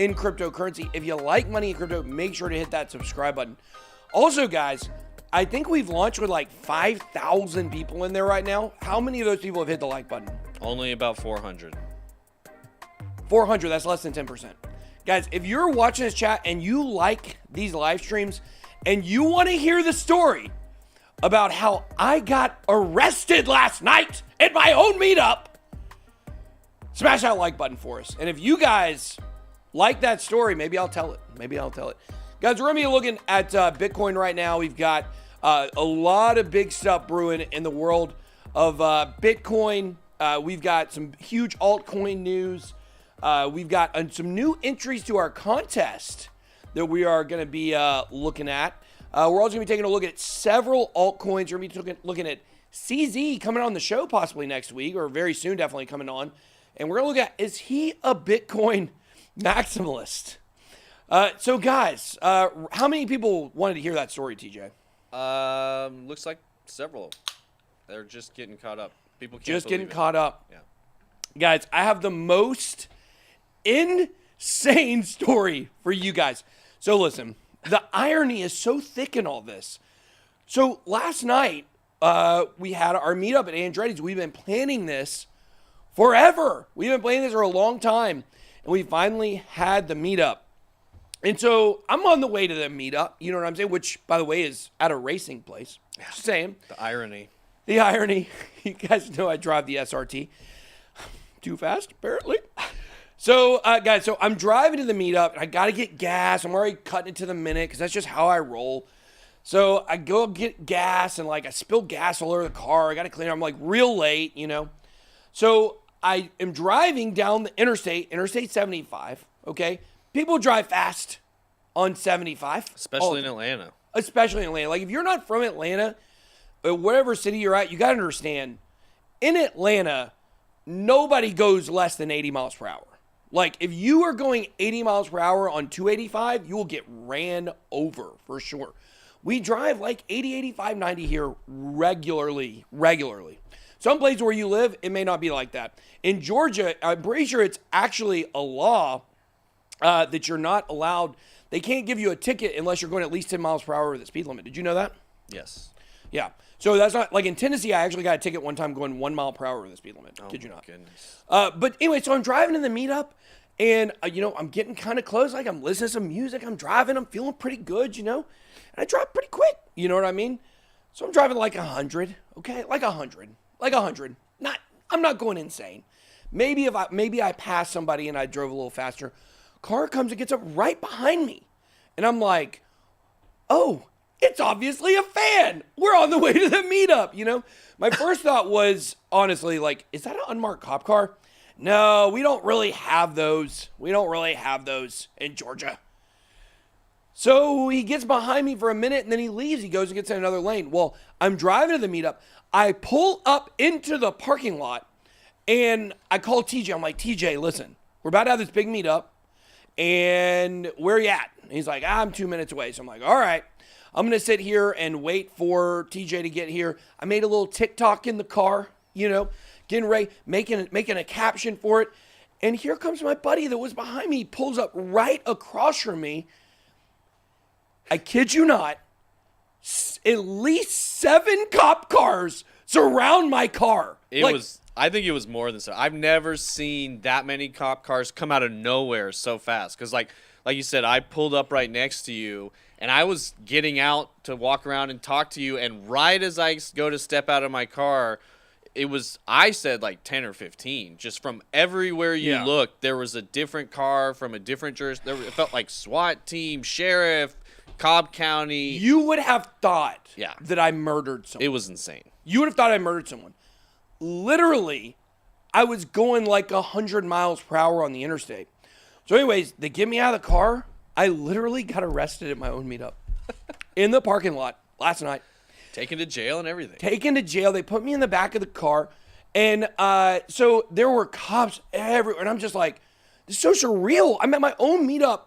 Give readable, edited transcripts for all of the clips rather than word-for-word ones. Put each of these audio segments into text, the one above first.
in cryptocurrency. If you like money in crypto, make sure to hit that subscribe button. Also, guys, I think we've launched with like 5,000 people in there right now. How many of those people have hit the like button? Only about 400. 400, that's less than 10%. Guys, if you're watching this chat and you like these live streams and you want to hear the story about how I got arrested last night at my own meetup, smash that like button for us. And if you guys like that story, maybe I'll tell it. Guys, we're going to be looking at Bitcoin right now. We've got a lot of big stuff brewing in the world of Bitcoin. We've got some huge altcoin news. We've got some new entries to our contest that we are going to be looking at. We're also going to be taking a look at several altcoins. We're going to be looking at CZ coming on the show possibly next week, or very soon definitely coming on. And we're going to look at, is he a Bitcoin maximalist? So guys, how many people wanted to hear that story, TJ? Looks like several. They're just getting caught up. People can't just getting believe it. caught up. Yeah. Guys, I have the most insane story for you guys. So listen, the irony is so thick in all this. So last night, we had our meetup at Andretti's. We've been planning this forever. We've been planning this for a long time, and we finally had the meetup. And so I'm on the way to the meetup, you know what I'm saying? Which, by the way, is at a racing place. Just saying. The irony. The irony. You guys know I drive the SRT. Too fast, apparently. So, guys, so I'm driving to the meetup. I got to get gas. I'm already cutting it to the minute because that's just how I roll. So I go get gas, and, like, I spill gas all over the car. I got to clean it. I'm, like, real late, you know. So I am driving down the Interstate 75, okay? People drive fast on 75. Especially in Atlanta. Especially in Atlanta. Like, if you're not from Atlanta, or whatever city you're at, you got to understand, in Atlanta, nobody goes less than 80 miles per hour. Like, if you are going 80 miles per hour on 285, you will get ran over for sure. We drive like 80, 85, 90 here regularly. Some places where you live, it may not be like that. In Georgia, I'm pretty sure it's actually a law that you're not allowed. They can't give you a ticket unless you're going at least 10 miles per hour over the speed limit. Did you know that? Yes. Yeah. So that's not, like in Tennessee, I actually got a ticket one time going 1 mile per hour over the speed limit. Did you not? Goodness. But anyway, so I'm driving to the meetup, and, I'm getting kind of close. Like, I'm listening to some music. I'm driving. I'm feeling pretty good, And I drive pretty quick. You know what I mean? So I'm driving like 100, okay? Like 100. I'm not going insane. Maybe I pass somebody and I drove a little faster. Car comes and gets up right behind me. And I'm like, oh, it's obviously a fan. We're on the way to the meetup, My first thought was, honestly, like, is that an unmarked cop car? No, we don't really have those. In Georgia. So he gets behind me for a minute, and then he leaves. He goes and gets in another lane. Well, I'm driving to the meetup. I pull up into the parking lot, and I call TJ. I'm like, TJ, listen, we're about to have this big meetup, and where are you at? And he's like, I'm 2 minutes away. So I'm like, all right. I'm going to sit here and wait for TJ to get here. I made a little TikTok in the car, getting ready, making a caption for it. And here comes my buddy that was behind me. He pulls up right across from me. I kid you not, at least 7 cop cars surround my car. I think it was more than so. I've never seen that many cop cars come out of nowhere so fast. Because like you said, I pulled up right next to you, and I was getting out to walk around and talk to you, and right as I go to step out of my car, I said like 10 or 15. Just from everywhere you looked, there was a different car from a different jurisdiction. It felt like SWAT team, sheriff, Cobb County. You would have thought that I murdered someone. It was insane. You would have thought I murdered someone. Literally, I was going like 100 miles per hour on the interstate. So anyways, they get me out of the car. I literally got arrested at my own meetup in the parking lot last night. Taken to jail and everything. Taken to jail. They put me in the back of the car. And so there were cops everywhere. And I'm just like, this is so surreal. I'm at my own meetup.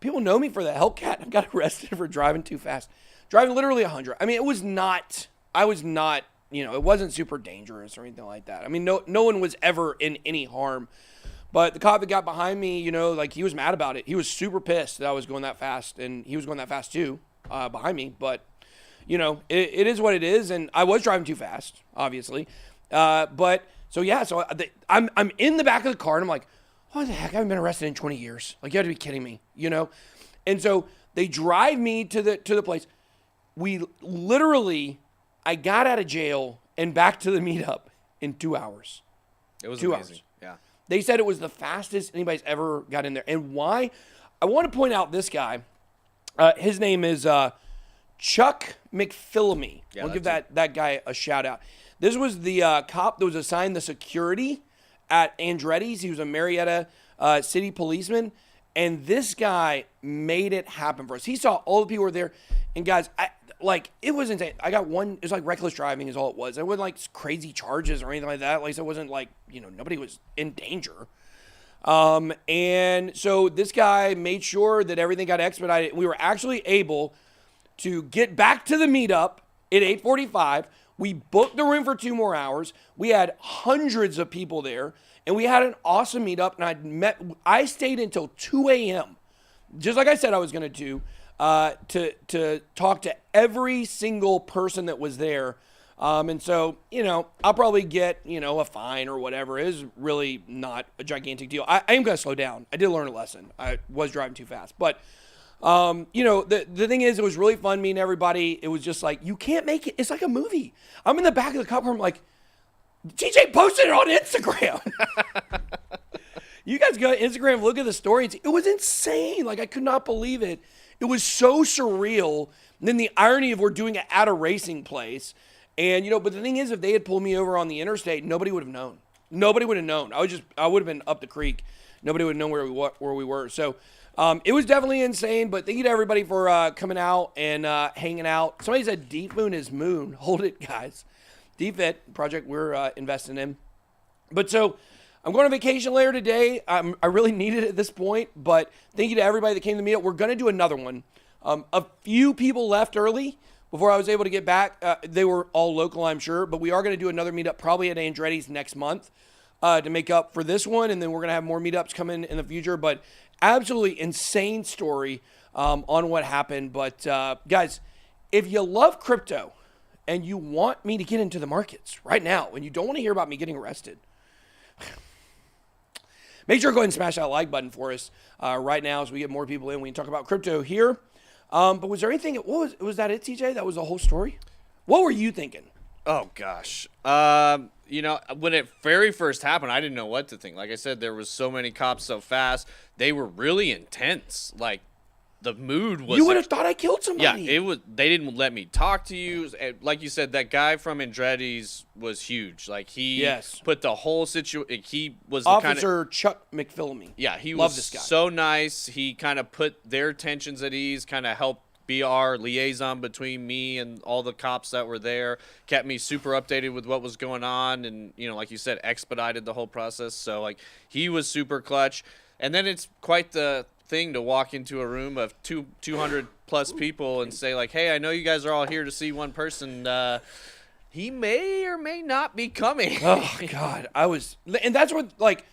People know me for the Hellcat. I got arrested for driving too fast. Driving literally 100. I mean, it was not, it wasn't super dangerous or anything like that. I mean, no one was ever in any harm. But the cop that got behind me, you know, like he was mad about it. He was super pissed that I was going that fast, and he was going that fast too, behind me. But, you know, it is what it is, and I was driving too fast, obviously. But so yeah, so I'm in the back of the car, and I'm like, what the heck? I haven't been arrested in 20 years. Like, you have to be kidding me, you know? And so they drive me to the place. We literally, I got out of jail and back to the meetup in 2 hours. It was 2 amazing. hours. Yeah. They said it was the fastest anybody's ever got in there. And why? I want to point out this guy. His name is Chuck McPhillamy. Yeah, I'll give that guy a shout out. This was the cop that was assigned the security at Andretti's. He was a Marietta city policeman. And this guy made it happen for us. He saw all the people were there. And guys, it was insane. I got one, it was like reckless driving is all it was. It wasn't like crazy charges or anything like that. Like, so it wasn't like, you know, nobody was in danger. And so this guy made sure that everything got expedited. We were actually able to get back to the meetup at 8:45. We booked the room for 2 more hours. We had hundreds of people there, and we had an awesome meetup. And I stayed until 2 a.m. just like I said I was going to do, to talk to every single person that was there. And so, you know, I'll probably get, you know, a fine or whatever. It is really not a gigantic deal. I am going to slow down. I did learn a lesson. I was driving too fast. But, you know, the thing is, it was really fun meeting everybody. It was just like, you can't make it. It's like a movie. I'm in the back of the car. I'm like, TJ posted it on Instagram. You guys go to Instagram, look at the story. It was insane. Like, I could not believe it. It was so surreal. And then the irony of we're doing it at a racing place. And, you know, but the thing is, if they had pulled me over on the interstate, nobody would have known. Nobody would have known. I would have been up the creek. Nobody would have known where we were. So it was definitely insane. But thank you to everybody for coming out and hanging out. Somebody said Deep Moon is moon. Hold it, guys. DFIT project we're investing in. But so I'm going on vacation later today. I really need it at this point. But thank you to everybody that came to the meetup. We're going to do another one. A few people left early before I was able to get back. They were all local, I'm sure. But we are going to do another meetup probably at Andretti's next month to make up for this one. And then we're going to have more meetups coming in the future. But absolutely insane story on what happened. But guys, if you love crypto and you want me to get into the markets right now and you don't want to hear about me getting arrested, make sure to go ahead and smash that like button for us right now as we get more people in. We can talk about crypto here. But was there anything, was that it, TJ? That was the whole story? What were you thinking? Oh, gosh. You know, when it very first happened, I didn't know what to think. Like I said, there was so many cops so fast. They were really intense. Like, the mood was... You would have thought I killed somebody. Yeah, it was. They didn't let me talk to you. Like you said, that guy from Andretti's was huge. Like, he put the whole situation... He was the Officer Chuck McPhillamy. Yeah, he Love was this guy. so nice. He kind of put their tensions at ease, kind of helped be our liaison between me and all the cops that were there, kept me super updated with what was going on, and, you know, like you said, expedited the whole process. So, like, he was super clutch. And then it's quite the thing to walk into a room of 200 plus people and say, like, hey, I know you guys are all here to see one person. He may or may not be coming. Oh, God. And that's what, like,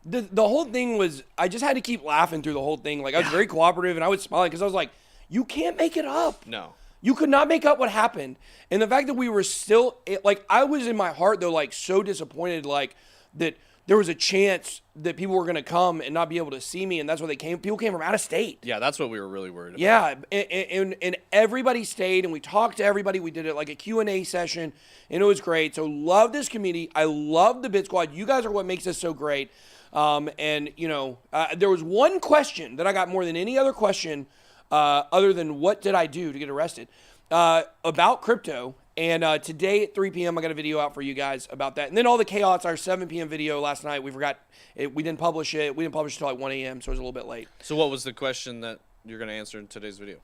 the whole thing was, I just had to keep laughing through the whole thing. Like, I was very cooperative, and I was smiling because I was like, you can't make it up. No. You could not make up what happened. And the fact that we were still, like, I was in my heart, though, like, so disappointed, like, that there was a chance that people were going to come and not be able to see me, and that's why they came. People came from out of state. Yeah, that's what we were really worried about. Yeah, and everybody stayed, and we talked to everybody. We did it like a Q&A session, and it was great. So love this community. I love the BitSquad. You guys are what makes us so great. And, you know, there was one question that I got more than any other question other than what did I do to get arrested, about crypto. And today at 3 p.m., I got a video out for you guys about that. And then all the chaos, our 7 p.m. video last night, we forgot, we didn't publish it. We didn't publish it until like 1 a.m., so it was a little bit late. So what was the question that you're going to answer in today's video?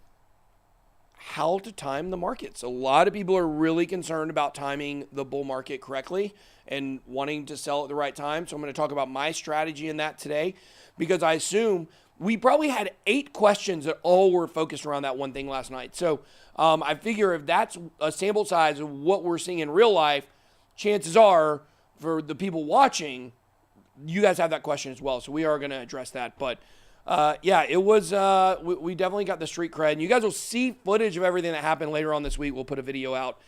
How to time the markets. A lot of people are really concerned about timing the bull market correctly and wanting to sell at the right time. So I'm going to talk about my strategy in that today, because I assume we probably had 8 questions that all were focused around that one thing last night. So I figure if that's a sample size of what we're seeing in real life, chances are for the people watching, you guys have that question as well, so we are going to address that. But yeah, it was, we definitely got the street cred. And you guys will see footage of everything that happened later on this week. We'll put a video out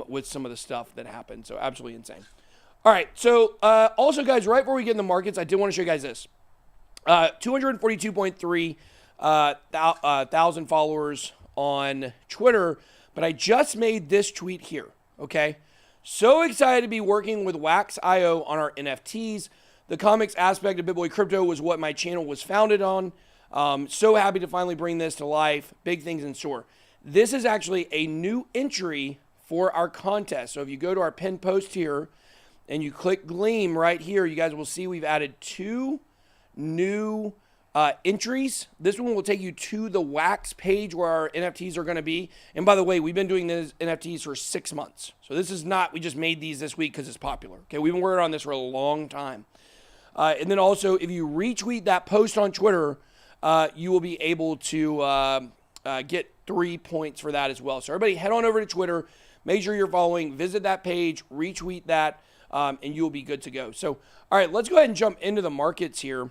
with some of the stuff that happened. So absolutely insane. All right, so also, guys, right before we get in the markets, I did want to show you guys this. 242.3 thousand followers on Twitter, but I just made this tweet here, okay? So excited to be working with Wax.io on our NFTs. The comics aspect of BitBoy Crypto was what my channel was founded on. So happy to finally bring this to life. Big things in store. This is actually a new entry for our contest. So if you go to our pinned post here and you click Gleam right here, you guys will see we've added 2 new entries. This one will take you to the Wax page where our NFTs are going to be. And by the way, we've been doing these NFTs for 6 months. So this is not, we just made these this week because it's popular. Okay, we've been working on this for a long time. And then also, if you retweet that post on Twitter, you will be able to get 3 points for that as well. So everybody head on over to Twitter, make sure you're following, visit that page, retweet that, and you will be good to go. So, all right, let's go ahead and jump into the markets here.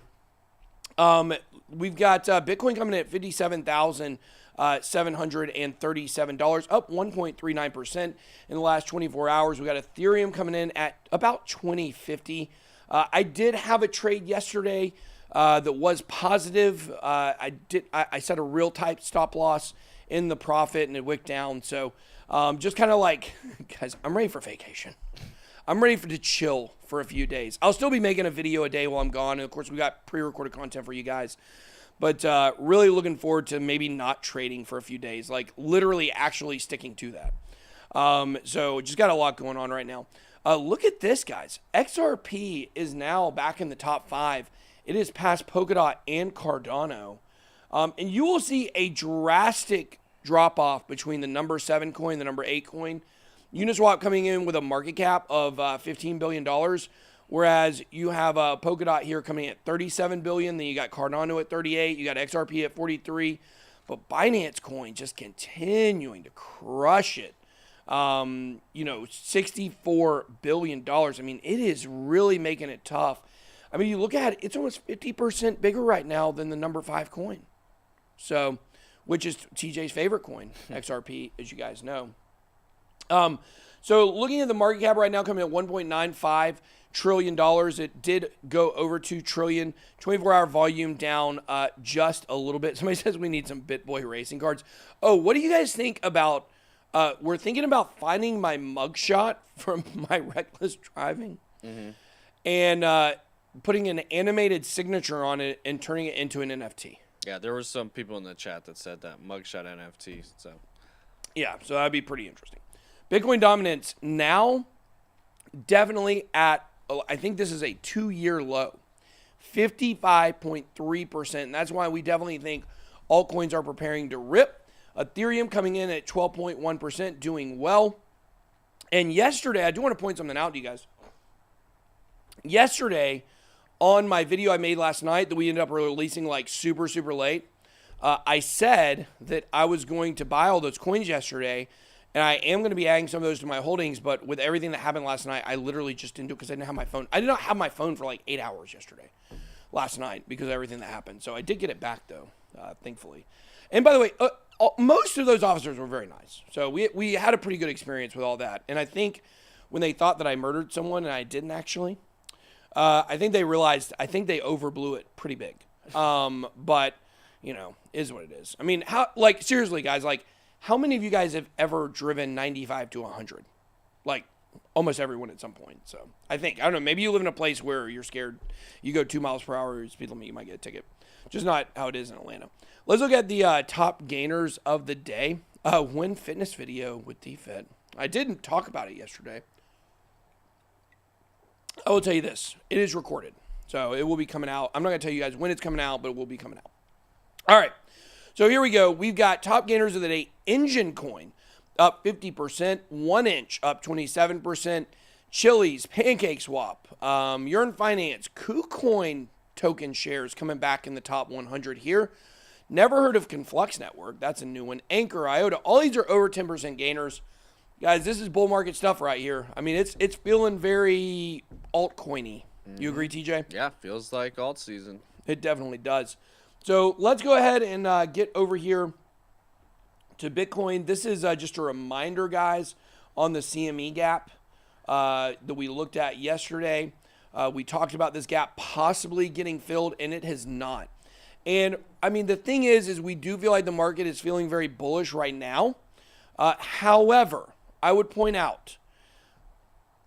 We've got Bitcoin coming in at $57,737, up 1.39% in the last 24 hours. We got Ethereum coming in at about 2050. I did have a trade yesterday that was positive. I set a real tight stop loss in the profit and it wicked down. So just kind of like, guys, I'm ready for vacation. I'm ready to chill for a few days. I'll still be making a video a day while I'm gone. And of course, we got pre-recorded content for you guys. But really looking forward to maybe not trading for a few days, like literally actually sticking to that. So just got a lot going on right now. Look at this, guys. XRP is now back in the top 5. It is past Polkadot and Cardano. And you will see a drastic drop-off between the number 7 coin and the number 8 coin. Uniswap coming in with a market cap of $15 billion, whereas you have Polkadot here coming in at $37 billion. Then you got Cardano at 38. You got XRP at 43. But Binance Coin just continuing to crush it. $64 billion. I mean, it is really making it tough. I mean, you look at it, it's almost 50% bigger right now than the number 5 coin. So, which is TJ's favorite coin, XRP, as you guys know. So looking at the market cap right now coming at $1.95 trillion. It did go over 2 trillion. 24-hour volume down just a little bit. Somebody says we need some BitBoy racing cards. Oh, what do you guys think about we're thinking about finding my mugshot from my reckless driving and putting an animated signature on it and turning it into an NFT. Yeah, there were some people in the chat that said that mugshot NFT. So yeah, so that'd be pretty interesting. Bitcoin dominance now definitely at, I think this is a 2-year low, 55.3%. And that's why we definitely think altcoins are preparing to rip. Ethereum coming in at 12.1%, doing well. And yesterday, I do want to point something out to you guys. Yesterday, on my video I made last night that we ended up releasing like super, super late, I said that I was going to buy all those coins yesterday. And I am going to be adding some of those to my holdings, but with everything that happened last night, I literally just didn't do it because I didn't have my phone. I did not have my phone for like 8 hours yesterday, last night, because of everything that happened. So I did get it back, though, thankfully. And by the way, most of those officers were very nice. So we had a pretty good experience with all that. And I think when they thought that I murdered someone and I didn't actually, I think they realized, I think they overblew it pretty big. But, is what it is. I mean, seriously, guys, how many of you guys have ever driven 95 to 100? Like, almost everyone at some point. So, I don't know, maybe you live in a place where you're scared. You go 2 miles per hour, speed limit, you might get a ticket. Just not how it is in Atlanta. Let's look at the top gainers of the day. Win fitness video with DFit. I didn't talk about it yesterday. I will tell you this. It is recorded. So, it will be coming out. I'm not going to tell you guys when it's coming out, but it will be coming out. All right. So here we go. We've got top gainers of the day. Engine Coin up 50%. 1inch up 27%. Chili's, Pancake Swap, Yearn Finance, KuCoin token shares coming back in the top 100 here. Never heard of Conflux Network. That's a new one. Anchor, IOTA. All these are over 10% gainers. Guys, this is bull market stuff right here. I mean, it's feeling very altcoiny You agree, TJ? Yeah, feels like alt season. It definitely does. So let's go ahead and get over here to Bitcoin. This is just a reminder, guys, on the CME gap that we looked at yesterday. We talked about this gap possibly getting filled, and it has not. And, I mean, the thing is we do feel like the market is feeling very bullish right now. However, I would point out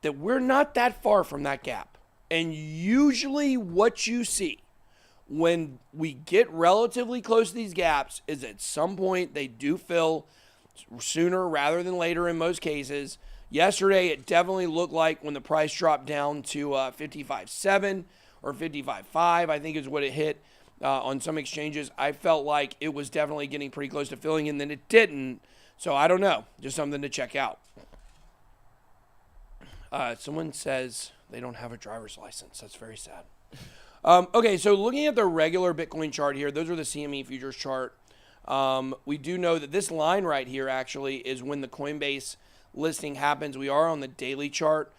that we're not that far from that gap. And usually what you see when we get relatively close to these gaps is at some point they do fill sooner rather than later in most cases. Yesterday, it definitely looked like when the price dropped down to 55.7 or 55.5, I think is what it hit on some exchanges. I felt like it was definitely getting pretty close to filling, and then it didn't. So I don't know. Just something to check out. Someone says they don't have a driver's license. That's very sad. Okay, so looking at the regular Bitcoin chart here, those are the CME futures chart. We do know that this line right here actually is when the Coinbase listing happens. We are on the daily chart.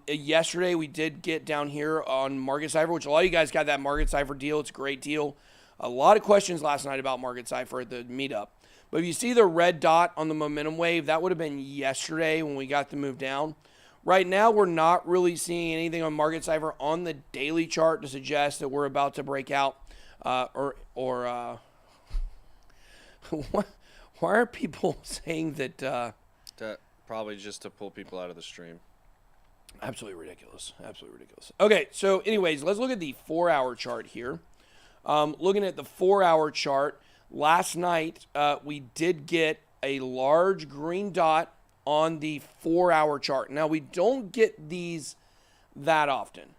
Yesterday, we did get down here on Market Cipher, which a lot of you guys got that Market Cipher deal. It's a great deal. A lot of questions last night about Market Cipher at the meetup. But if you see the red dot on the momentum wave, that would have been yesterday when we got the move down. Right now, we're not really seeing anything on Market Cipher on the daily chart to suggest that we're about to break out. Why are people saying that? That probably just to pull people out of the stream. Absolutely ridiculous. Absolutely ridiculous. Okay, so anyways, let's look at the 4-hour chart here. Looking at the 4-hour chart, last night we did get a large green dot on the 4-hour chart. Now, we don't get these that often.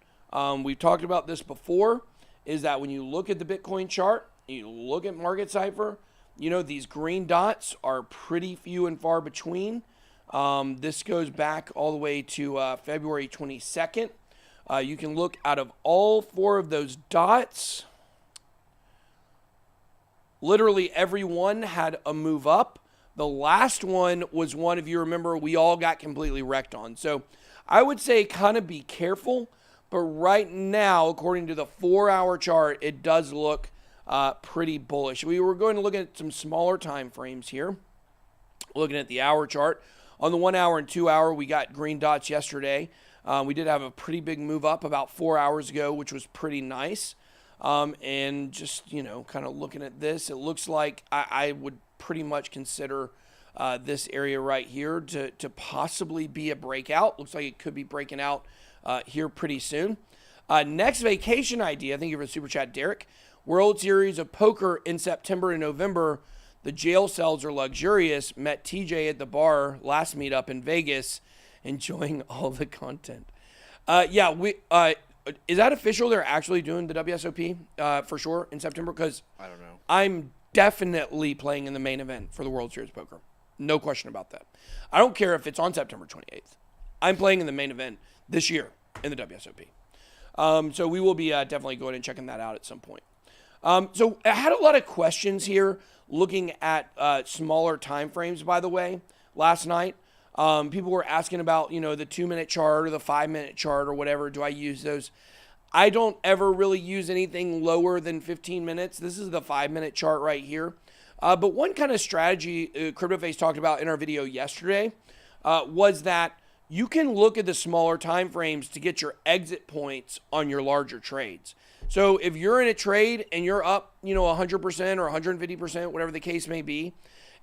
We've talked about this before, is that when you look at the Bitcoin chart, you look at Market Cipher, you know, these green dots are pretty few and far between. This goes back all the way to February 22nd. You can look out of all 4 of those dots. Literally every one had a move up. The last one was one, if you remember, we all got completely wrecked on. So I would say kind of be careful. But right now, according to the 4-hour chart, it does look pretty bullish. We were going to look at some smaller time frames here. Looking at the hour chart. On the 1 hour and 2 hour, we got green dots yesterday. We did have a pretty big move up about 4 hours ago, which was pretty nice. And just, you know, kind of looking at this, it looks like I would pretty much consider this area right here to possibly be a breakout. Looks like it could be breaking out here pretty soon. Next vacation idea, thank you for the super chat, Derek. World Series of Poker in September and November. The jail cells are luxurious. Met TJ at the bar last meetup in Vegas, enjoying all the content. Yeah, is that official? They're actually doing the WSOP for sure in September? Because I don't know. I'm definitely playing in the main event for the World Series of Poker. No question about that. I don't care if it's on September 28th. I'm playing in the main event this year in the WSOP. So we will be definitely going and checking that out at some point. So I had a lot of questions here looking at smaller time frames, by the way, last night. People were asking about, you know, the 2-minute chart or the 5-minute chart or whatever. Do I use those? I don't ever really use anything lower than 15 minutes. This is the 5-minute chart right here. But one kind of strategy CryptoFace talked about in our video yesterday was that you can look at the smaller time frames to get your exit points on your larger trades. So if you're in a trade and you're up, you know, 100% or 150%, whatever the case may be,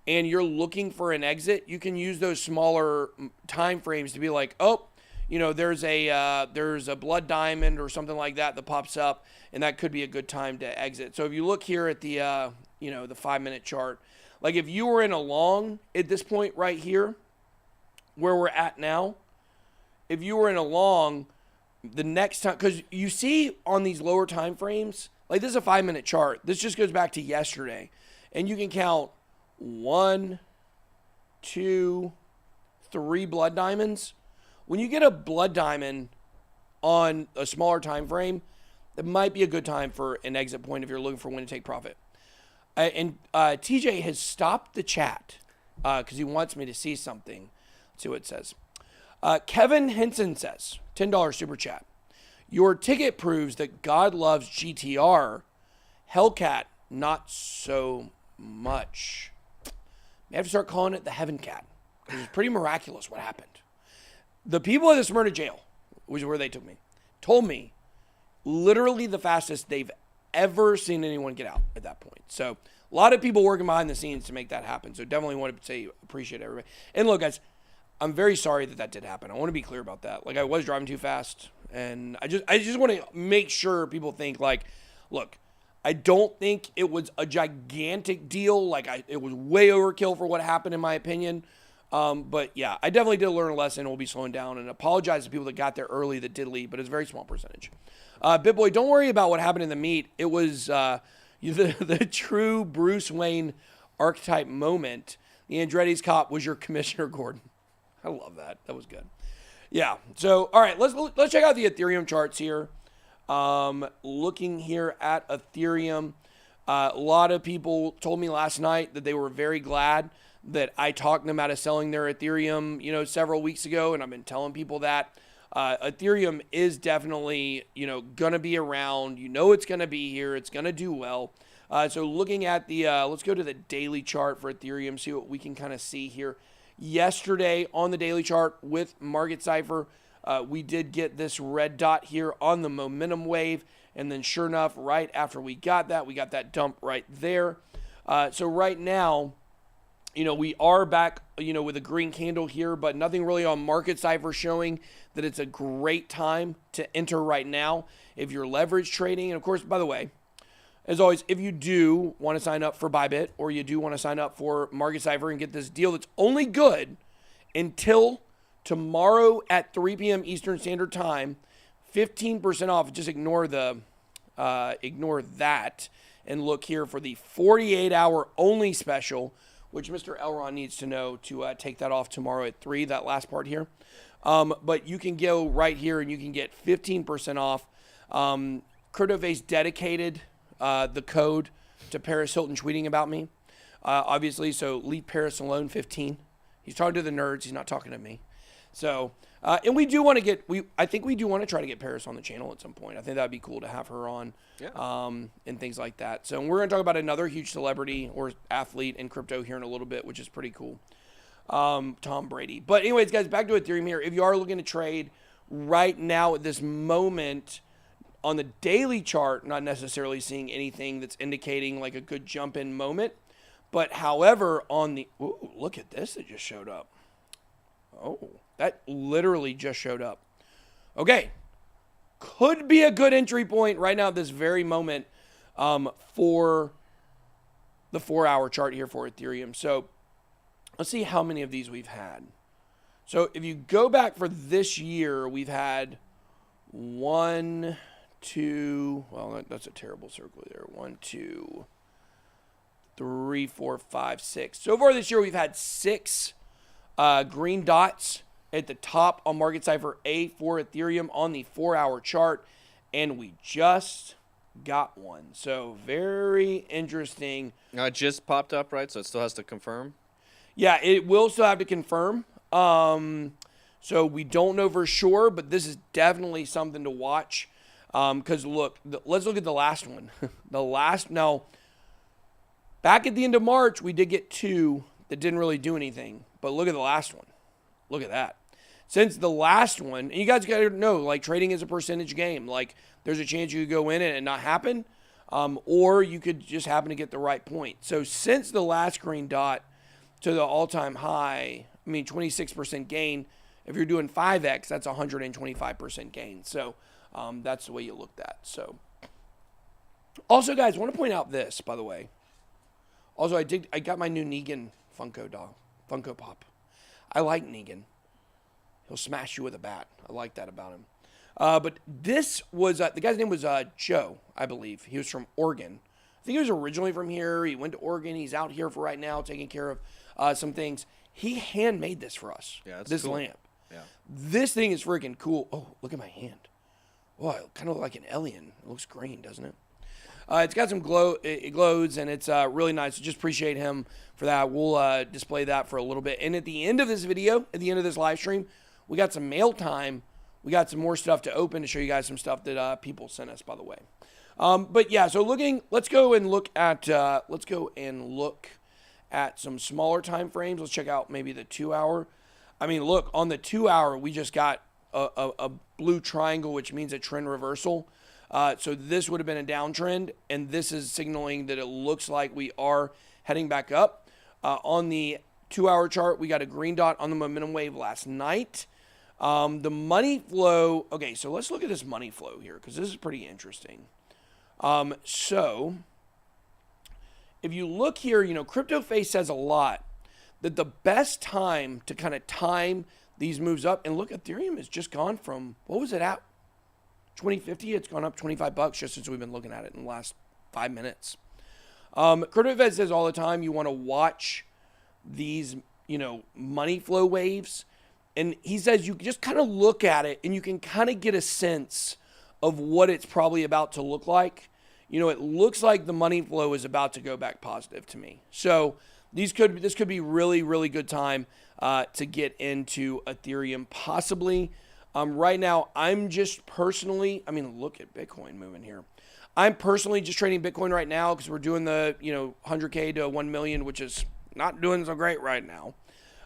and you're looking for an exit, you can use those smaller time frames to be like, oh, you know, there's a blood diamond or something like that pops up, and that could be a good time to exit. So if you look here at the, you know, the 5-minute chart, like if you were in a long at this point right here, where we're at now, if you were in a long, the next time, because you see on these lower time frames, like this is a 5-minute chart. This just goes back to yesterday, and you can count 1, 2, 3 blood diamonds. When you get a blood diamond on a smaller time frame, it might be a good time for an exit point if you're looking for when to take profit. And TJ has stopped the chat because he wants me to see something. Let's see what it says. Kevin Henson says, $10 super chat. Your ticket proves that God loves GTR. Hellcat, not so much. May have to start calling it the Heaven Cat. It was pretty miraculous what happened. The people at the Smyrna jail, which is where they took me, told me literally the fastest they've ever seen anyone get out at that point. So a lot of people working behind the scenes to make that happen. So definitely want to say appreciate everybody. And look, guys, I'm very sorry that did happen. I want to be clear about that. Like, I was driving too fast, and I just want to make sure people think, like, look, I don't think it was a gigantic deal. Like, it was way overkill for what happened, in my opinion. But yeah, I definitely did learn a lesson. We'll be slowing down, and apologize to people that got there early that did leave, but it's a very small percentage. BitBoy, don't worry about what happened in the meet. It was the true Bruce Wayne archetype moment. The Andretti's cop was your Commissioner Gordon. I love that. That was good. Yeah. So, all right, let's check out the Ethereum charts here. Looking here at Ethereum, a lot of people told me last night that they were very glad that I talked them out of selling their Ethereum, several weeks ago, and I've been telling people that. Ethereum is definitely, going to be around. It's going to be here. It's going to do well. So looking at the, let's go to the daily chart for Ethereum, see what we can kind of see here. Yesterday on the daily chart with Market Cypher, we did get this red dot here on the momentum wave. And then sure enough, right after we got that dump right there. So right now, we are back, with a green candle here, but nothing really on Market Cypher showing that it's a great time to enter right now if you're leverage trading. And of course, by the way, as always, if you do want to sign up for Bybit, or you do want to sign up for Market Cypher and get this deal that's only good until tomorrow at 3 p.m. Eastern Standard Time, 15% off. Just ignore that and look here for the 48-hour only special, which Mr. Elron needs to know to take that off tomorrow at 3, that last part here. But you can go right here and you can get 15% off. CryptoFace dedicated the code to Paris Hilton tweeting about me, obviously. So leave Paris alone, 15. He's talking to the nerds. He's not talking to me. So, and we do want to I think we do want to try to get Paris on the channel at some point. I think that'd be cool to have her on, and things like that. So we're going to talk about another huge celebrity or athlete in crypto here in a little bit, which is pretty cool. Tom Brady. But anyways, guys, back to Ethereum here. If you are looking to trade right now at this moment on the daily chart, not necessarily seeing anything that's indicating like a good jump in moment. But however, on the, ooh, look at this that just showed up. Oh, that literally just showed up. Okay. Could be a good entry point right now at this very moment for the 4-hour chart here for Ethereum. So let's see how many of these we've had. So if you go back for this year, we've had 1, 2, well, that's a terrible circle there. 1, 2, 3, 4, 5, 6. So far this year, we've had 6 green dots at the top on Market Cypher A for Ethereum on the 4-hour chart, and we just got one. So very interesting. It just popped up, right? So it still has to confirm? Yeah, it will still have to confirm. So we don't know for sure, but this is definitely something to watch. Because look, let's look at the last one. Now, back at the end of March, we did get 2 that didn't really do anything. But look at the last one. Look at that. Since the last one, and you guys got to know, like, trading is a percentage game. Like, there's a chance you could go in and not happen, or you could just happen to get the right point. So since the last green dot to the all-time high, 26% gain. If you're doing 5x, that's 125% gain. So that's the way you looked at. So also, guys, I want to point out this, by the way. Also, I got my new Negan Funko Pop. I like Negan. He'll smash you with a bat. I like that about him. But this was, the guy's name was Joe, I believe. He was from Oregon. I think he was originally from here. He went to Oregon. He's out here for right now, taking care of some things. He handmade this for us. Yeah, that's this cool. Lamp. Yeah. This thing is freaking cool. Oh, look at my hand. Oh, I kind of look like an alien. It looks green, doesn't it? It's got some glow. It glows, and it's really nice. So just appreciate him for that. We'll display that for a little bit. And at the end of this video, at the end of this live stream, we got some mail time we got some more stuff to open to show you guys some stuff that people sent us, by the way. But yeah, so let's go and look at some smaller time frames. Let's check out maybe the 2 hour. I mean, look, on the 2 hour, we just got a blue triangle, which means a trend reversal. So this would have been a downtrend, and this is signaling that it looks like we are heading back up. On the 2 hour chart, we got a green dot on the momentum wave last night. The money flow. Okay, so let's look at this money flow here, because this is pretty interesting. So if you look here, CryptoFace says a lot that the best time to kind of time these moves up, and look, Ethereum has just gone from, what was it at? 2050, it's gone up $25 just since we've been looking at it in the last 5 minutes. CryptoFace says all the time you want to watch these, money flow waves. And he says you just kind of look at it and you can kind of get a sense of what it's probably about to look like. It looks like the money flow is about to go back positive to me. So this could be really, really good time to get into Ethereum possibly. Right now, I'm just personally, look at Bitcoin moving here. I'm personally just trading Bitcoin right now because we're doing the, 100K to 1 million, which is not doing so great right now.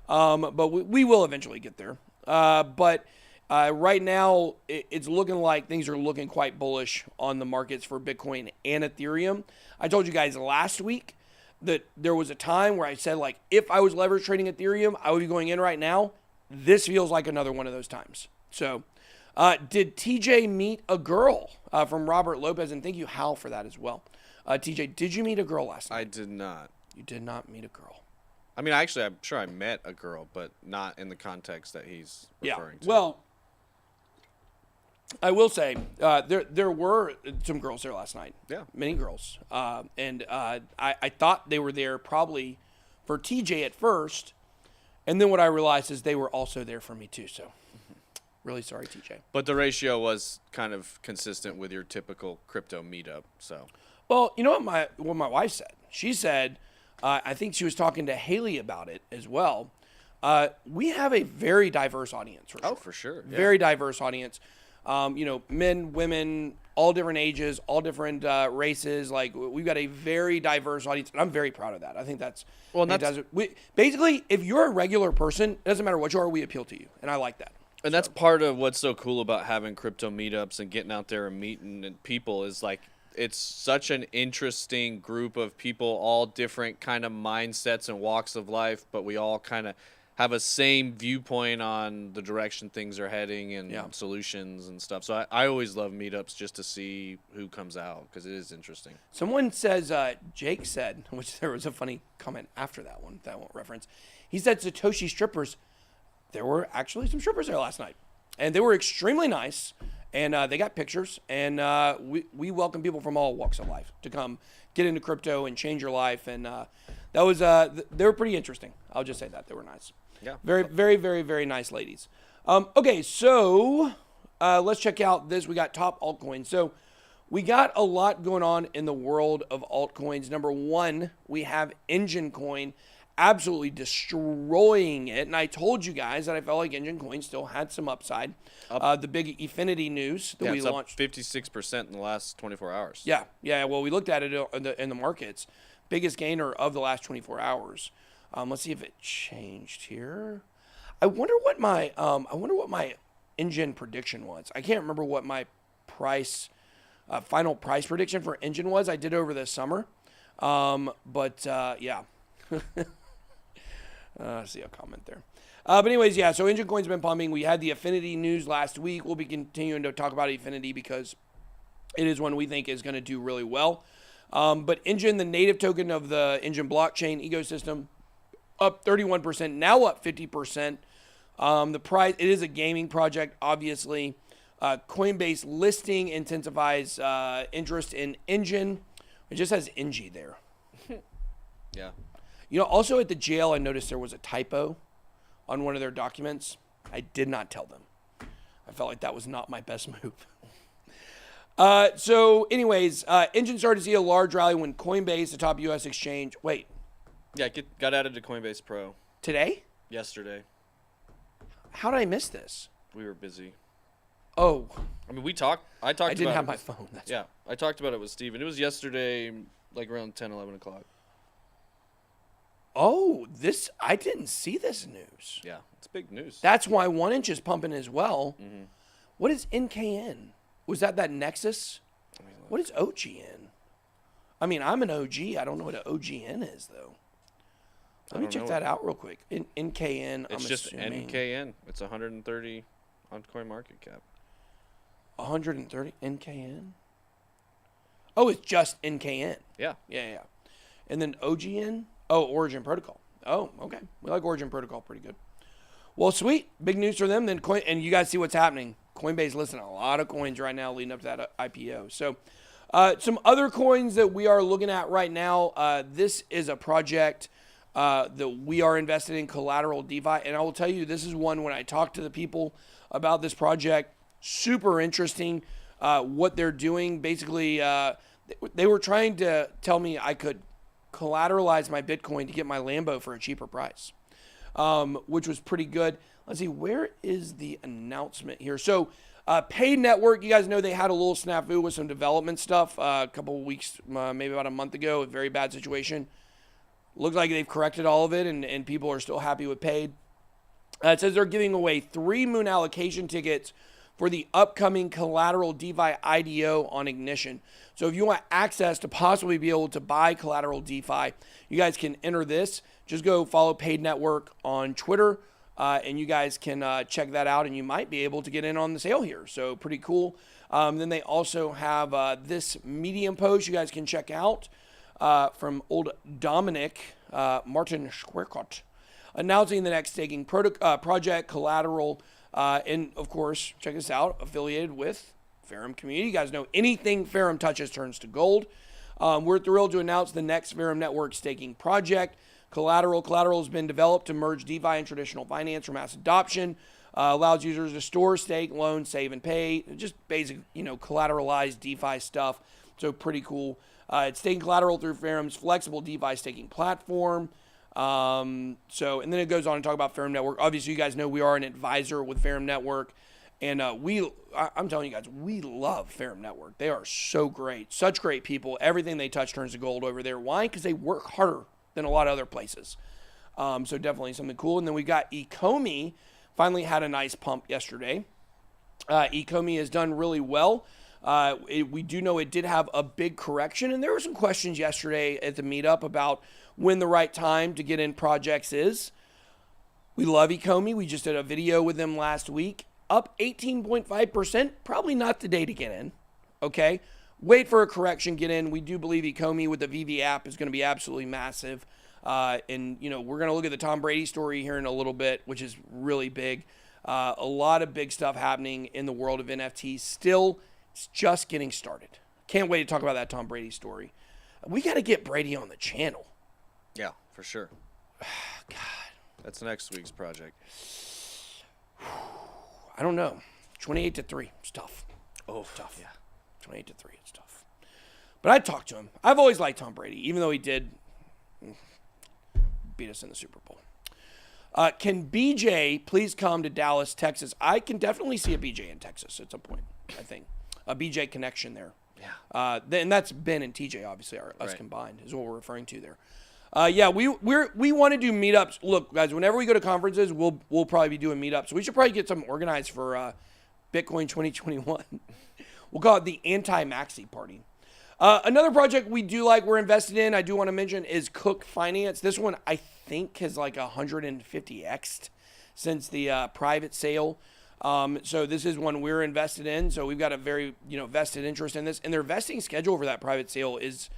But we will eventually get there. But right now, it's looking like things are looking quite bullish on the markets for Bitcoin and Ethereum. I told you guys last week that there was a time where I said, like, if I was leverage trading Ethereum, I would be going in right now. This feels like another one of those times. So, did TJ meet a girl from Robert Lopez? And thank you, Hal, for that as well. TJ, did you meet a girl last night? I did not. You did not meet a girl. I'm sure I met a girl, but not in the context that he's referring to. Well, I will say there were some girls there last night. Yeah. Many girls. And I thought they were there probably for TJ at first. And then what I realized is they were also there for me too. So really sorry, TJ. But the ratio was kind of consistent with your typical crypto meetup. So. Well, you know what my wife said? She said, I think she was talking to Haley about it as well. We have a very diverse audience. For sure. Oh, for sure. Yeah. Very diverse audience. Men, women, all different ages, all different races. Like, we've got a very diverse audience, and I'm very proud of that. I think that's basically, if you're a regular person, it doesn't matter what you are, we appeal to you, and I like that. And that's part of what's so cool about having crypto meetups and getting out there and meeting people is like it's such an interesting group of people, all different kind of mindsets and walks of life, but we all kind of have a same viewpoint on the direction things are heading and solutions and stuff. So I always love meetups just to see who comes out because it is interesting. Someone says, Jake said, which there was a funny comment after that one that I won't reference. He said Satoshi strippers. There were actually some strippers there last night, and they were extremely nice. And they got pictures, and we welcome people from all walks of life to come get into crypto and change your life. And that was they were pretty interesting. I'll just say that they were nice. Yeah. Very, very, very, very nice ladies. Okay, so let's check out this. We got top altcoins. So we got a lot going on in the world of altcoins. Number one, we have Engine Coin absolutely destroying it. And I told you guys that I felt like Engine Coin still had some upside. The big Efinity news that we launched. 56% in the last 24 hours. Yeah. Well, we looked at it in the markets. Biggest gainer of the last 24 hours. Let's see if it changed here. I wonder what my Engine prediction was. I can't remember what my final price prediction for Engine was. I did over the summer. Yeah. I see a comment there. But anyways, yeah, so Engine Coin's been pumping. We had the Efinity news last week. We'll be continuing to talk about Efinity because it is one we think is going to do really well. But Engine, the native token of the Engine blockchain ecosystem, up 31%, now up 50%. The price, it is a gaming project, obviously. Coinbase listing intensifies interest in Engine. It just has NG there. Yeah. Also at the jail, I noticed there was a typo on one of their documents. I did not tell them. I felt like that was not my best move. So anyways, Engine started to see a large rally when Coinbase, the top U.S. exchange, Yeah, got added to Coinbase Pro. Today? Yesterday. How did I miss this? We were busy. Oh, I mean, I talked I didn't about have it my with- phone. That's Yeah, I talked about it with Steven. It was yesterday, like around 10, 11 o'clock. Oh, I didn't see this news. Yeah, it's big news. That's why 1inch is pumping as well. Mm-hmm. What is NKN? Was that Nexus? What is OGN? I mean, I'm an OG. I don't know what an OGN is, though. Let me check that out real quick. NKN, It's I'm just assuming. NKN. It's 130 on coin market cap. 130 NKN? Oh, it's just NKN. Yeah. Yeah. And then OGN? Oh, Origin Protocol. Oh, okay. We like Origin Protocol pretty good. Well, sweet. Big news for them. Then and you guys see what's happening. Coinbase listing a lot of coins right now leading up to that IPO. So some other coins that we are looking at right now. This is a project that we are invested in, Collateral DeFi. And I will tell you, this is one when I talk to the people about this project, super interesting what they're doing. Basically, they were trying to tell me I could collateralize my Bitcoin to get my Lambo for a cheaper price, which was pretty good. Let's see, where is the announcement here? So, Paid Network, you guys know they had a little snafu with some development stuff a couple of weeks, maybe about a month ago, a very bad situation. Looks like they've corrected all of it, and people are still happy with Paid. It says they're giving away 3 Moon allocation tickets for the upcoming Collateral DeFi IDO on Ignition. So if you want access to possibly be able to buy Collateral DeFi, you guys can enter this. Just go follow Paid Network on Twitter, and you guys can check that out, and you might be able to get in on the sale here. So pretty cool. Then they also have this Medium post you guys can check out from old Dominic Martin Squarecott, announcing the next staking project, Collateral, and of course, check this out, affiliated with Ferrum Community. You guys know anything Ferrum touches turns to gold. We're thrilled to announce the next Ferrum Network staking project, Collateral. Collateral has been developed to merge DeFi and traditional finance for mass adoption. Allows users to store, stake, loan, save, and pay. Just basic, collateralized DeFi stuff. So pretty cool. It's staking collateral through Ferrum's flexible DeFi staking platform. And then it goes on to talk about Ferrum Network. Obviously, you guys know we are an advisor with Ferrum Network. And I'm telling you guys, we love Ferrum Network. They are so great. Such great people. Everything they touch turns to gold over there. Why? Because they work harder than a lot of other places. So definitely something cool. And then we got Ecomi. Finally had a nice pump yesterday. Ecomi has done really well. We do know it did have a big correction. And there were some questions yesterday at the meetup about when the right time to get in projects is. We love Ecomi. We just did a video with them last week. Up 18.5%. Probably not the day to get in. Okay. Wait for a correction, get in. We do believe Ecomi with the VV app is going to be absolutely massive. And we're going to look at the Tom Brady story here in a little bit, which is really big. A lot of big stuff happening in the world of NFTs. Still, it's just getting started. Can't wait to talk about that Tom Brady story. We got to get Brady on the channel. Yeah, for sure. God. That's next week's project. I don't know. 28-3. It's tough. Oh, Tough. yeah. 28-3. It's tough. But I'd talk to him. I've always liked Tom Brady, even though he did beat us in the Super Bowl. Can BJ please come to Dallas, Texas? I can definitely see a BJ in Texas at some point, I think. A BJ connection there. Yeah. And that's Ben and TJ, obviously, us Right. combined, is what we're referring to there. We want to do meetups. Look, guys, whenever we go to conferences, we'll probably be doing meetups. We should probably get some organized for Bitcoin 2021. We'll call it the anti-maxi party. Another project we do like, we're invested in, I do want to mention, is Cook Finance. This one, I think, has like 150x'd since the private sale. So this is one we're invested in. So we've got a very, vested interest in this. And their vesting schedule for that private sale is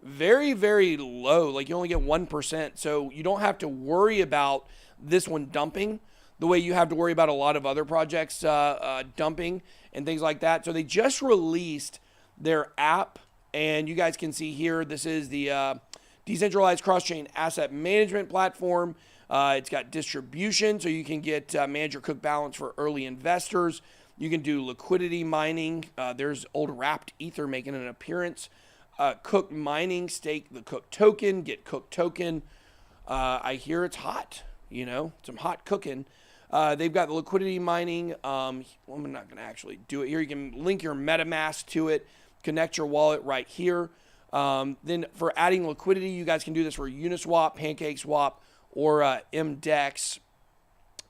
very, very low. Like you only get 1%. So you don't have to worry about this one dumping the way you have to worry about a lot of other projects dumping and things like that. So they just released their app, and you guys can see here, this is the decentralized cross-chain asset management platform. It's got distribution, so you can get manage your Cook balance for early investors. You can do liquidity mining. There's old wrapped Ether making an appearance. Cook mining, stake the Cook token, get Cook token. I hear it's hot, some hot cooking. They've got the liquidity mining. I'm not going to actually do it here. You can link your MetaMask to it, connect your wallet right here. Then for adding liquidity, you guys can do this for Uniswap, PancakeSwap, or MDEX,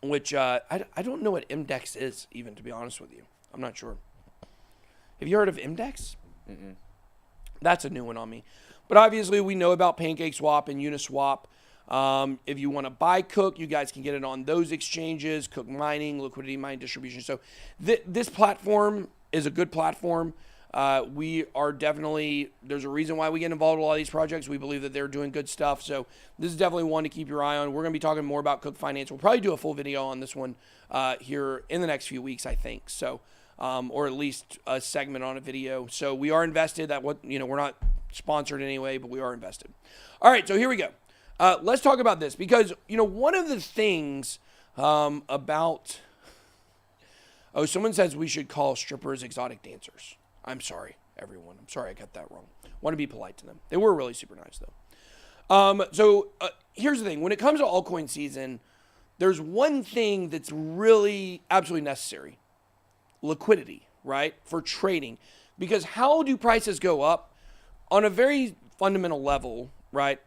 which I don't know what MDEX is, even, to be honest with you. I'm not sure. Have you heard of MDEX? Mm-mm. That's a new one on me. But obviously, we know about PancakeSwap and Uniswap. If you want to buy Cook, you guys can get it on those exchanges, Cook Mining, Liquidity Mining Distribution. So this platform is a good platform. We are definitely, there's a reason why we get involved with a lot of these projects. We believe that they're doing good stuff. So this is definitely one to keep your eye on. We're going to be talking more about Cook Finance. We'll probably do a full video on this one here in the next few weeks, I think. So, or at least a segment on a video. So we are invested. We're not sponsored anyway, but we are invested. All right, so here we go. Let's talk about this because, one of the things about, someone says we should call strippers exotic dancers. I'm sorry, everyone. I'm sorry I got that wrong. Want to be polite to them. They were really super nice, though. So here's the thing. When it comes to altcoin season, there's one thing that's really absolutely necessary. Liquidity, right? For trading. Because how do prices go up? On a very fundamental level, right?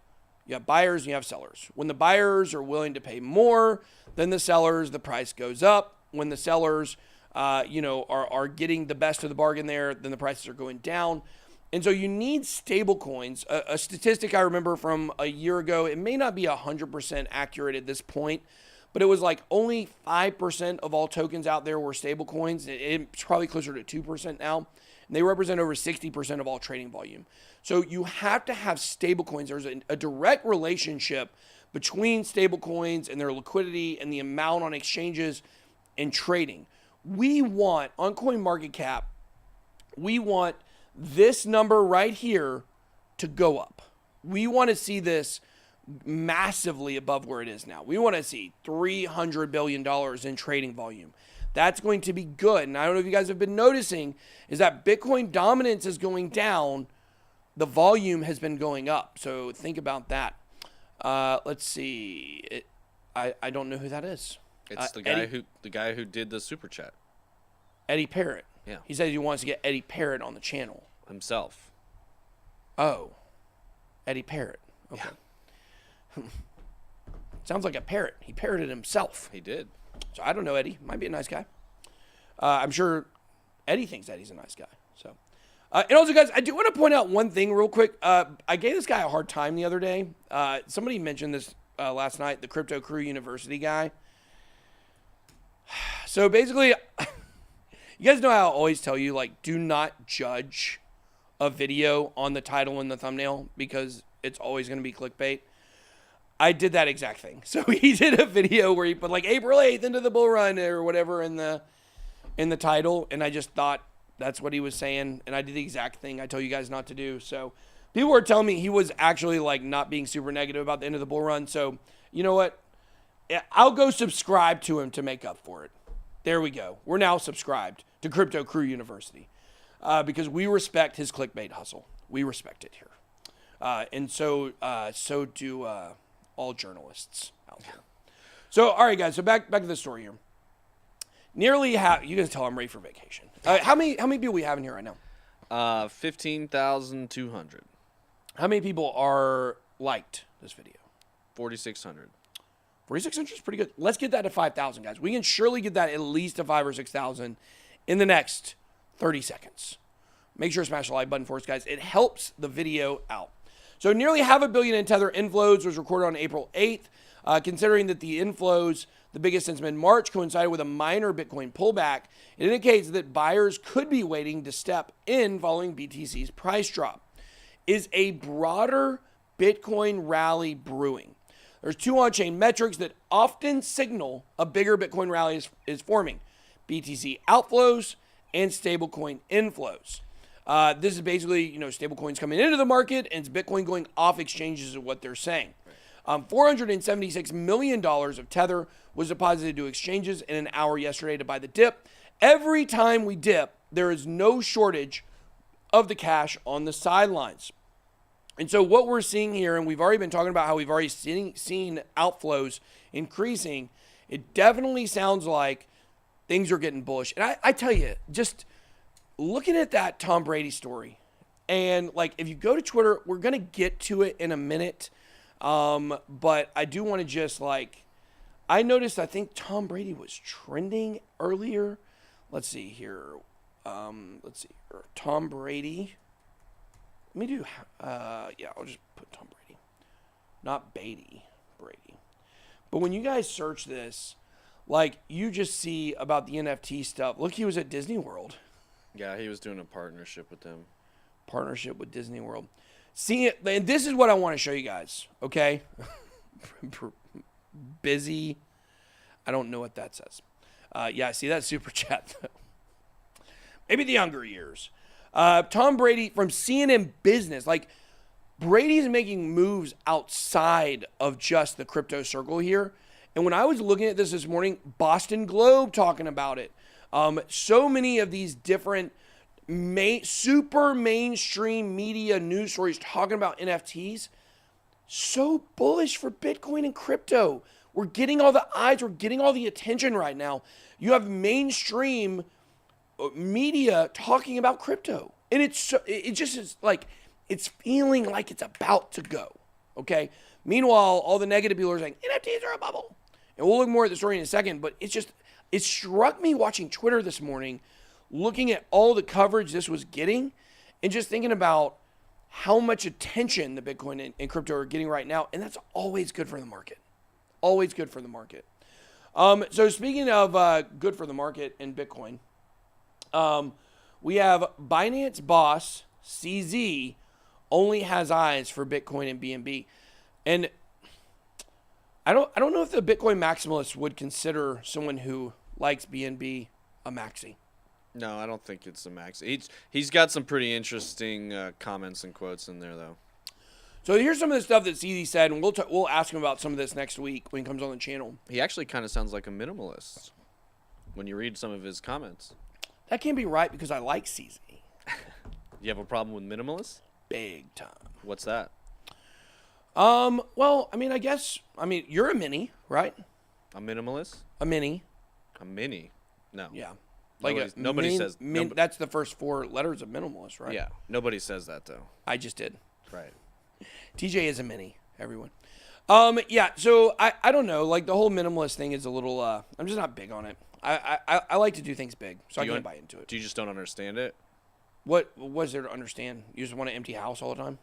You have buyers and you have sellers. When the buyers are willing to pay more than the sellers, the price goes up. When the sellers, are getting the best of the bargain there, then the prices are going down. And so you need stable coins. A statistic I remember from a year ago, it may not be 100% accurate at this point, but it was like only 5% of all tokens out there were stable coins. It's probably closer to 2% now. And they represent over 60% of all trading volume. So you have to have stable coins. There's a direct relationship between stable coins and their liquidity and the amount on exchanges and trading. We want, on CoinMarketCap, we want this number right here to go up. We want to see this massively above where it is now. We want to see $300 billion in trading volume. That's going to be good. And I don't know if you guys have been noticing, is that Bitcoin dominance is going down. The volume has been going up. So think about that. Let's see. I don't know who that is. It's the guy who did the super chat. Eddie Parrott. Yeah. He says he wants to get Eddie Parrott on the channel. Himself. Oh. Eddie Parrott. Okay. Yeah. Sounds like a parrot. He parroted himself. He did. So I don't know Eddie. Might be a nice guy. I'm sure Eddie thinks Eddie's a nice guy. So, and also, guys, I do want to point out one thing real quick. I gave this guy a hard time the other day. Somebody mentioned this last night, the Crypto Crew University guy. So basically, you guys know how I always tell you, like, do not judge a video on the title and the thumbnail because it's always going to be clickbait. I did that exact thing. So he did a video where he put like April 8th into the bull run or whatever in the title. And I just thought that's what he was saying. And I did the exact thing I told you guys not to do. So people were telling me he was actually like not being super negative about the end of the bull run. So you know what? I'll go subscribe to him to make up for it. There we go. We're now subscribed to Crypto Crew University because we respect his clickbait hustle. We respect it here. And so do all journalists out there. So, all right, guys. So back to the story here. Nearly half. You guys tell I'm ready for vacation. How many people we have in here right now? 15,200. How many people are liked this video? 4,600. 4,600 is pretty good. Let's get that to 5,000, guys. We can surely get that at least to 5,000 or 6,000 in the next 30 seconds. Make sure to smash the like button for us, guys. It helps the video out. So nearly $500 million in Tether inflows was recorded on April 8th. Considering that the inflows, the biggest since mid-March, coincided with a minor Bitcoin pullback, it indicates that buyers could be waiting to step in following BTC's price drop. Is a broader Bitcoin rally brewing? There's two on-chain metrics that often signal a bigger Bitcoin rally is forming: BTC outflows and stablecoin inflows. This is basically, stablecoins coming into the market and it's Bitcoin going off exchanges is what they're saying. $476 million of Tether was deposited to exchanges in an hour yesterday to buy the dip. Every time we dip, there is no shortage of the cash on the sidelines. And so what we're seeing here, and we've already been talking about how we've already seen outflows increasing, It definitely sounds like things are getting bullish. And I tell you, just looking at that Tom Brady story, and like if you go to Twitter, we're gonna get to it in a minute. But I do want to just like, I noticed I think Tom Brady was trending earlier. Let's see here. Tom Brady. Let me do, yeah, I'll just put Tom Brady. Not Beatty, Brady. But when you guys search this, like, you just see about the NFT stuff. Look, he was at Disney World. Yeah, he was doing a partnership with them. Partnership with Disney World. See it, and this is what I want to show you guys, okay? Busy. I don't know what that says. Yeah, see that super chat, though. Maybe the younger years. Tom Brady from CNN Business. Like, Brady's making moves outside of just the crypto circle here. And when I was looking at this morning, Boston Globe talking about it. So many of these different super mainstream media news stories talking about NFTs. So bullish for Bitcoin and crypto. We're getting all the eyes. We're getting all the attention right now. You have mainstream media talking about crypto. And it just is like, it's feeling like it's about to go. Okay. Meanwhile, all the negative people are saying NFTs are a bubble. And we'll look more at the story in a second, but it struck me watching Twitter this morning, looking at all the coverage this was getting, and just thinking about how much attention the Bitcoin and crypto are getting right now. And that's always good for the market. Always good for the market. So speaking of good for the market and Bitcoin, we have Binance boss CZ only has eyes for Bitcoin and BNB. And I don't know if the Bitcoin maximalist would consider someone who likes BNB a maxi. No, I don't think it's a max. He's got some pretty interesting comments and quotes in there, though. So here's some of the stuff that CZ said, and we'll ask him about some of this next week when he comes on the channel. He actually kind of sounds like a minimalist when you read some of his comments. That can't be right because I like CZ. You have a problem with minimalists? Big time. What's that? Well, I guess you're a mini, right? A minimalist? A mini. A mini? No. Yeah. Nobody says. That's the first 4 letters of minimalist, right? Yeah. Nobody says that, though. I just did. Right. TJ is a mini, everyone. Yeah, so I don't know. Like, the whole minimalist thing is a little, I'm just not big on it. I like to do things big, so I can't buy into it. Do you just don't understand it? What was there to understand? You just want an empty house all the time?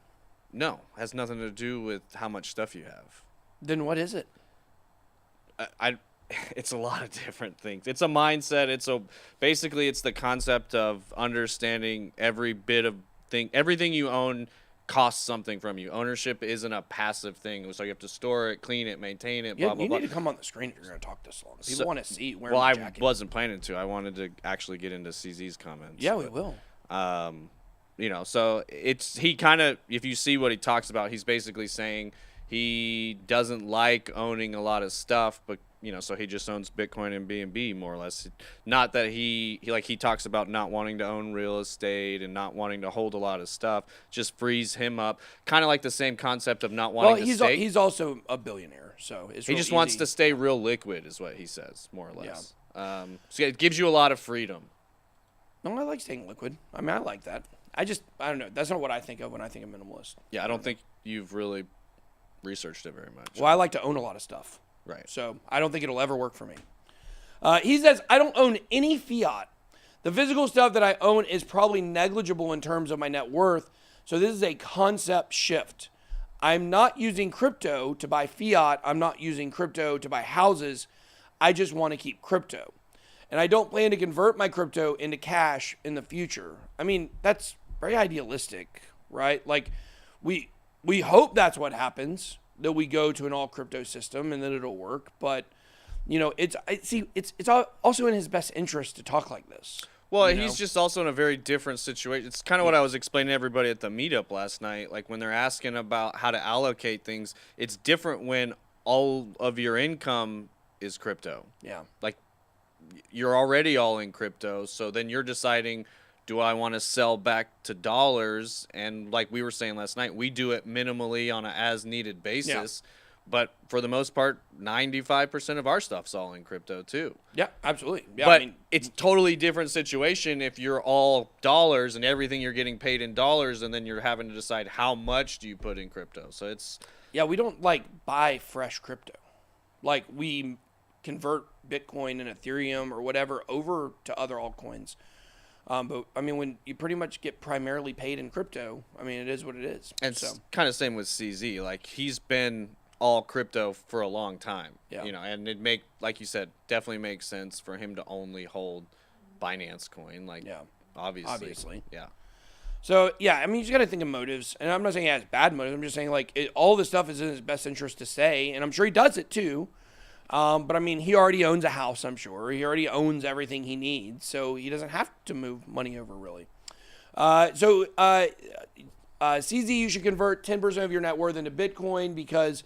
No. It has nothing to do with how much stuff you have. Then what is it? It's a lot of different things. It's a mindset. Basically it's the concept of understanding every bit of thing. Everything you own costs something from you. Ownership isn't a passive thing, so you have to store it, clean it, maintain it. Blah, blah, you blah. need to come on the screen if you're going to talk this long. People want to see you wearing Well, a I jacket. wasn't planning to. I wanted to actually get into CZ's comments. Yeah, we will. So he kind of, if you see what he talks about, he's basically saying he doesn't like owning a lot of stuff, but so he just owns Bitcoin and BNB more or less. Not that he talks about not wanting to own real estate and not wanting to hold a lot of stuff. Just frees him up. Kind of like the same concept of not wanting to stay. He's also a billionaire, so he just wants to stay real liquid, is what he says, more or less. Yeah. So it gives you a lot of freedom. No, I like staying liquid. I like that. I don't know. That's not what I think of when I think of minimalist. Yeah, I don't think you've really researched it very much. Well, I like to own a lot of stuff. Right. So I don't think it'll ever work for me. He says, I don't own any fiat. The physical stuff that I own is probably negligible in terms of my net worth. So this is a concept shift. I'm not using crypto to buy fiat. I'm not using crypto to buy houses. I just want to keep crypto. And I don't plan to convert my crypto into cash in the future. That's very idealistic, right? Like, we hope that's what happens, that we go to an all crypto system and then it'll work. But, it's also in his best interest to talk like this. Well, he's just also in a very different situation. It's kind of what I was explaining to everybody at the meetup last night. Like, when they're asking about how to allocate things, it's different when all of your income is crypto. Yeah. Like, you're already all in crypto, so then you're deciding, do I want to sell back to dollars? And like we were saying last night, we do it minimally on an as-needed basis. But for the most part, 95% of our stuff's all in crypto too. Yeah, absolutely. Yeah, But it's totally different situation if you're all dollars and everything you're getting paid in dollars, and then you're having to decide how much do you put in crypto. So it's we don't like buy fresh crypto. Like we convert Bitcoin and Ethereum or whatever over to other altcoins. But I mean, when you pretty much get primarily paid in crypto, I mean, it is what it is. And it's kind of same with CZ. Like he's been all crypto for a long time. Yeah. You know, and like you said, definitely makes sense for him to only hold Binance coin. Like, obviously. Yeah. So, yeah, I mean, you just got to think of motives. And I'm not saying he has bad motives. I'm just saying, like, all this stuff is in his best interest to say. And I'm sure he does it, too. But, I mean, he already owns a house, I'm sure. He already owns everything he needs. So, he doesn't have to move money over, really. CZ, you should convert 10% of your net worth into Bitcoin because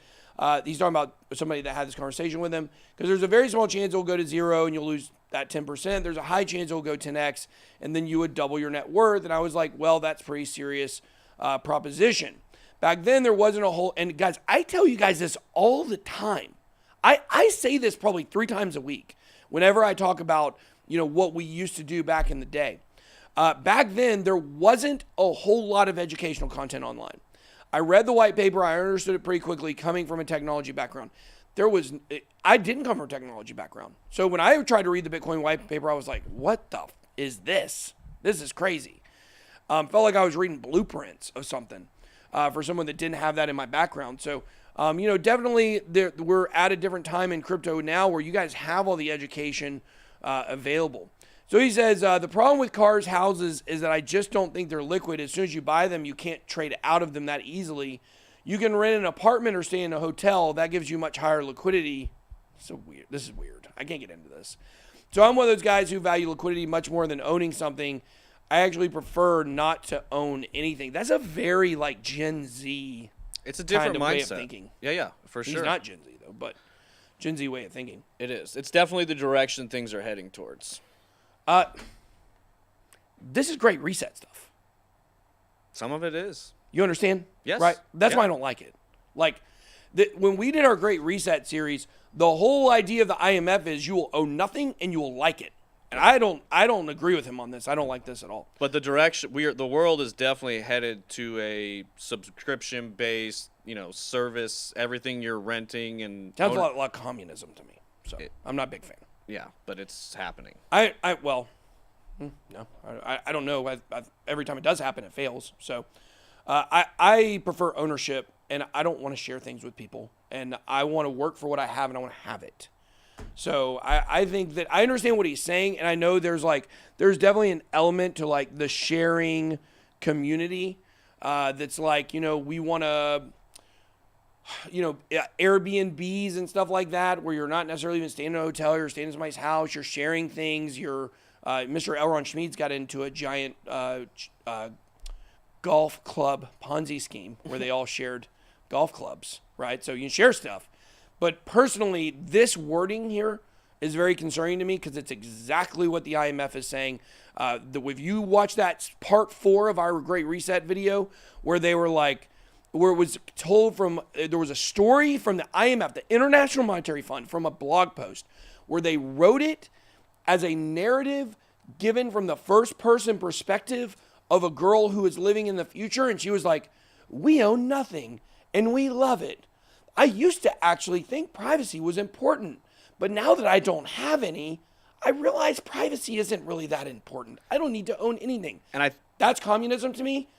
he's talking about somebody that had this conversation with him. Because there's a very small chance it'll go to zero and you'll lose that 10%. There's a high chance it'll go 10x and then you would double your net worth. And I was like, well, that's pretty serious proposition. Back then, there wasn't a whole, and guys, I tell you guys this all the time. I say this probably 3 times a week whenever I talk about, what we used to do back in the day. Back then, there wasn't a whole lot of educational content online. I read the white paper. I understood it pretty quickly coming from a technology background. I didn't come from a technology background. So when I tried to read the Bitcoin white paper, I was like, what the is this? This is crazy. Felt like I was reading blueprints of something for someone that didn't have that in my background. So, definitely we're at a different time in crypto now where you guys have all the education available. So he says, the problem with cars, houses is that I just don't think they're liquid. As soon as you buy them, you can't trade out of them that easily. You can rent an apartment or stay in a hotel. That gives you much higher liquidity. So weird. This is weird. I can't get into this. So I'm one of those guys who value liquidity much more than owning something. I actually prefer not to own anything. That's a very Gen Z It's a different kind of mindset. way of thinking. Yeah, for sure. He's not Gen Z, though, but Gen Z way of thinking. It is. It's definitely the direction things are heading towards. This is great reset stuff. Some of it is. You understand? Yes. Right? That's why I don't like it. When we did our great reset series, the whole idea of the IMF is you will own nothing and you will like it. And I don't agree with him on this. I don't like this at all. But the direction the world is definitely headed to a subscription-based, service, everything you're renting and Sounds a lot like communism to me. So I'm not a big fan. Yeah, but it's happening. No, I don't know. Every time it does happen, it fails. So I prefer ownership, and I don't want to share things with people. And I want to work for what I have, and I want to have it. So I think that I understand what he's saying, and I know there's definitely an element to the sharing community that's we want to, Airbnbs and stuff like that, where you're not necessarily even staying in a hotel, you're staying in somebody's house, you're sharing things. Mr. Elron Schmid's got into a giant golf club Ponzi scheme where they all shared golf clubs, right? So you can share stuff. But personally, this wording here is very concerning to me because it's exactly what the IMF is saying. If you watch that part 4 of our Great Reset video, where they were where it was told there was a story from the IMF, the International Monetary Fund, from a blog post, where they wrote it as a narrative given from the first person perspective of a girl who is living in the future. And she was like, we own nothing and we love it. I used to actually think privacy was important, but now that I don't have any, I realize privacy isn't really that important. I don't need to own anything. And that's communism to me.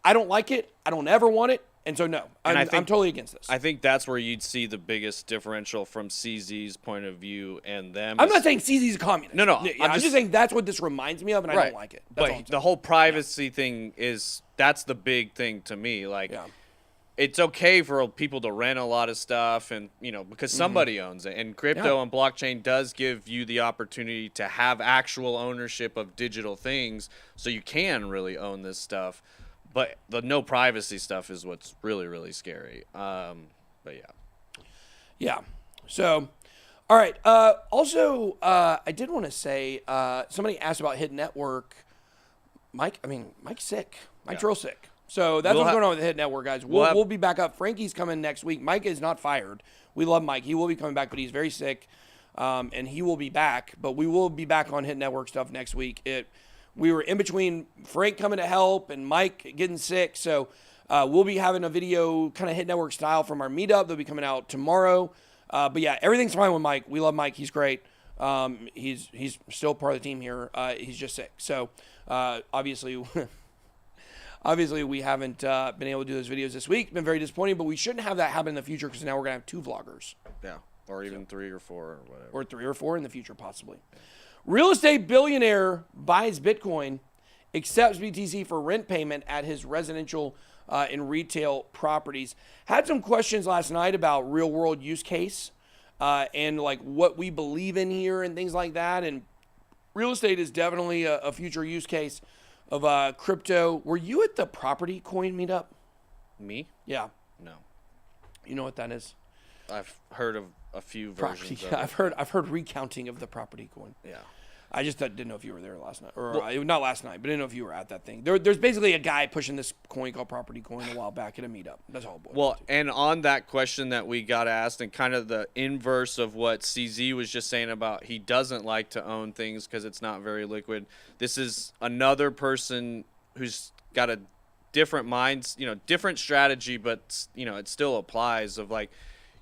I don't like it. I don't ever want it. And so, no, I'm totally against this. I think that's where you'd see the biggest differential from CZ's point of view and them. I'm not saying CZ's a communist. No. I'm just saying that's what this reminds me of, and I don't like it. But the whole privacy thing that's the big thing to me. It's okay for people to rent a lot of stuff and, because somebody owns it. And crypto and blockchain does give you the opportunity to have actual ownership of digital things so you can really own this stuff. But the no privacy stuff is what's really, really scary. But yeah. Yeah. So, all right. Also, I did want to say, somebody asked about Hidden Network. Mike's sick. Mike's real sick. So that's We'll what's ha- going on with the Hit Network, guys. We'll be back up. Frankie's coming next week. Mike is not fired. We love Mike. He will be coming back, but he's very sick, and he will be back. But we will be back on Hit Network stuff next week. We were in between Frank coming to help and Mike getting sick, so we'll be having a video kind of Hit Network style from our meetup. They'll be coming out tomorrow. But yeah, everything's fine with Mike. We love Mike. He's great. He's still part of the team here. He's just sick. So obviously, we haven't been able to do those videos this week. Been very disappointing, but we shouldn't have that happen in the future because now we're gonna have 2 vloggers. Yeah, or even 3 or 4 or whatever. Or 3 or 4 in the future, possibly. Real estate billionaire buys Bitcoin, accepts BTC for rent payment at his residential and retail properties. Had some questions last night about real world use case and like what we believe in here and things like that. And real estate is definitely a future use case of crypto. Were you at the property coin meetup? Me? Yeah. No. You know what that is? I've heard of a few versions of Yeah, it. I've heard recounting of the property coin. Yeah. I just didn't know if you were there last night, or not last night, but I didn't know if you were at that thing. There's basically a guy pushing this coin called Property Coin a while back at a meetup. That's all. Well, and on that question that we got asked, and kind of the inverse of what CZ was just saying about he doesn't like to own things because it's not very liquid. This is another person who's got a different different strategy, but it still applies. Of like,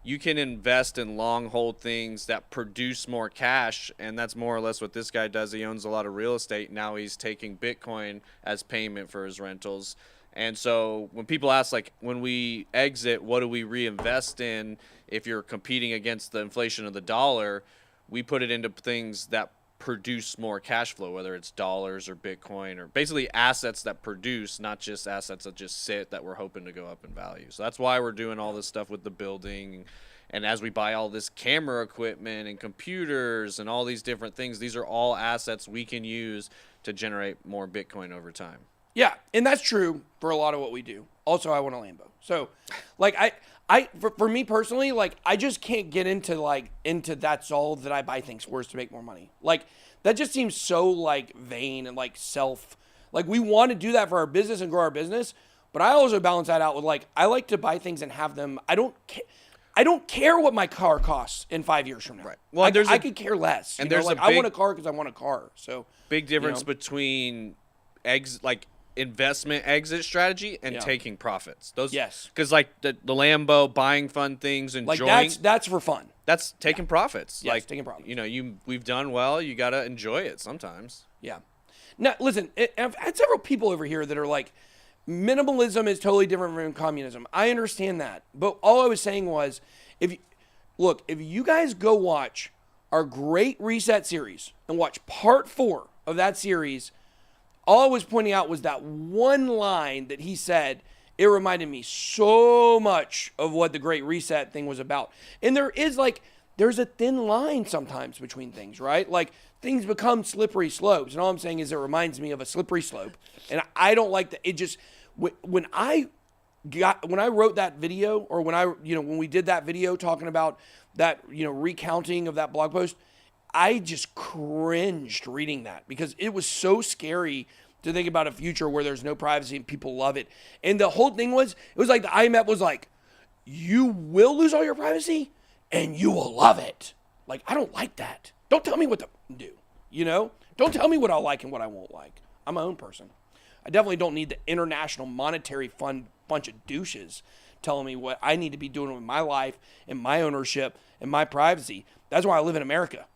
you can invest in long hold things that produce more cash, and that's more or less what this guy does. He owns a lot of real estate. Now he's taking Bitcoin as payment for his rentals. And so when people ask, like, when we exit, what do we reinvest in if you're competing against the inflation of the dollar, we put it into things that produce more cash flow, whether it's dollars or Bitcoin, or basically assets that produce, not just assets that just sit that we're hoping to go up in value. So that's why we're doing all this stuff with the building. And as we buy all this camera equipment and computers and all these different things, these are all assets we can use to generate more Bitcoin over time. Yeah, and that's true for a lot of what we do. Also, I want a Lambo. So, like, for me personally, like, I just can't get into that's all that I buy things for is to make more money. Like, that just seems so, like, vain and, like, like, we want to do that for our business and grow our business, but I also balance that out with, like, I like to buy things and have them. I don't care what my car costs in 5 years from now. Right. Well, I could care less. And there's I want a car because I want a car. So big difference between investment exit strategy and taking profits. Those, yes, because like the Lambo, buying fun things, enjoying, like that's for fun. That's taking profits. Yes, like taking profits. We've done well. You gotta enjoy it sometimes. Yeah. Now listen, I've had several people over here that are like, minimalism is totally different from communism. I understand that, but all I was saying was, if you guys go watch our Great Reset series and watch part 4 of that series. All I was pointing out was that one line that he said. It reminded me so much of what the Great Reset thing was about. And there's a thin line sometimes between things, right? Like, things become slippery slopes. And all I'm saying is it reminds me of a slippery slope. And I don't like that. It just, when I wrote that video, or when we did that video talking about that, recounting of that blog post, I just cringed reading that because it was so scary to think about a future where there's no privacy and people love it. And the whole thing was, it was like the IMF was like, you will lose all your privacy and you will love it. Like, I don't like that. Don't tell me what to do, Don't tell me what I'll like and what I won't like. I'm my own person. I definitely don't need the International Monetary Fund bunch of douches telling me what I need to be doing with my life and my ownership and my privacy. That's why I live in America.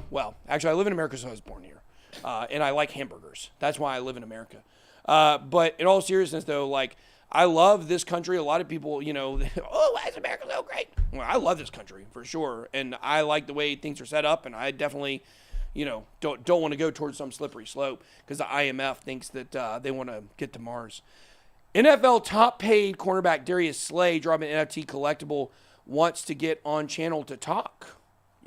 Well, actually, I live in America, so I was born here. And I like hamburgers. That's why I live in America. But in all seriousness, though, like, I love this country. A lot of people, oh, why is America so great? Well, I love this country, for sure. And I like the way things are set up. And I definitely, don't want to go towards some slippery slope because the IMF thinks that they want to get to Mars. NFL top-paid cornerback Darius Slay, dropping NFT collectible, wants to get on channel to talk.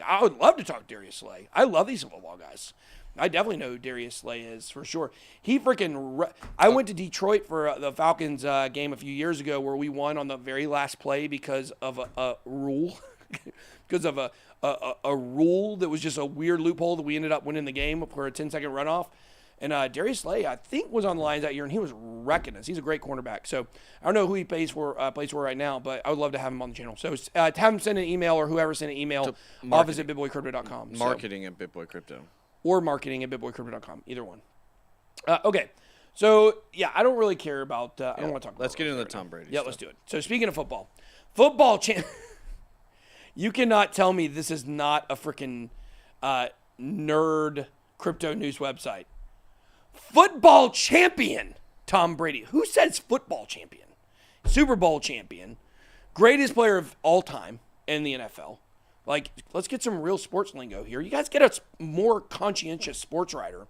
I would love to talk Darius Slay. I love these football guys. I definitely know who Darius Slay is, for sure. I went to Detroit for the Falcons game a few years ago where we won on the very last play because of a rule. Because of a rule that was just a weird loophole that we ended up winning the game for a 10-second runoff. And Darius Slay, I think, was on the Lions that year, and he was wrecking us. He's a great cornerback. So I don't know who he plays for right now, but I would love to have him on the channel. So to have him send an email, or whoever sent an email, office at bitboycrypto.com. Marketing at BitBoyCrypto. Or marketing at bitboycrypto.com. Either one. Okay. So, yeah, I don't really care about I don't want to talk about Let's get into the Tom Brady Yeah, stuff. let's do it. So, speaking of football you cannot tell me this is not a freaking nerd crypto news website. Football champion Tom Brady. Who says football champion? Super Bowl champion. Greatest player of all time in the NFL. Like, let's get some real sports lingo here. You guys get a more conscientious sports writer.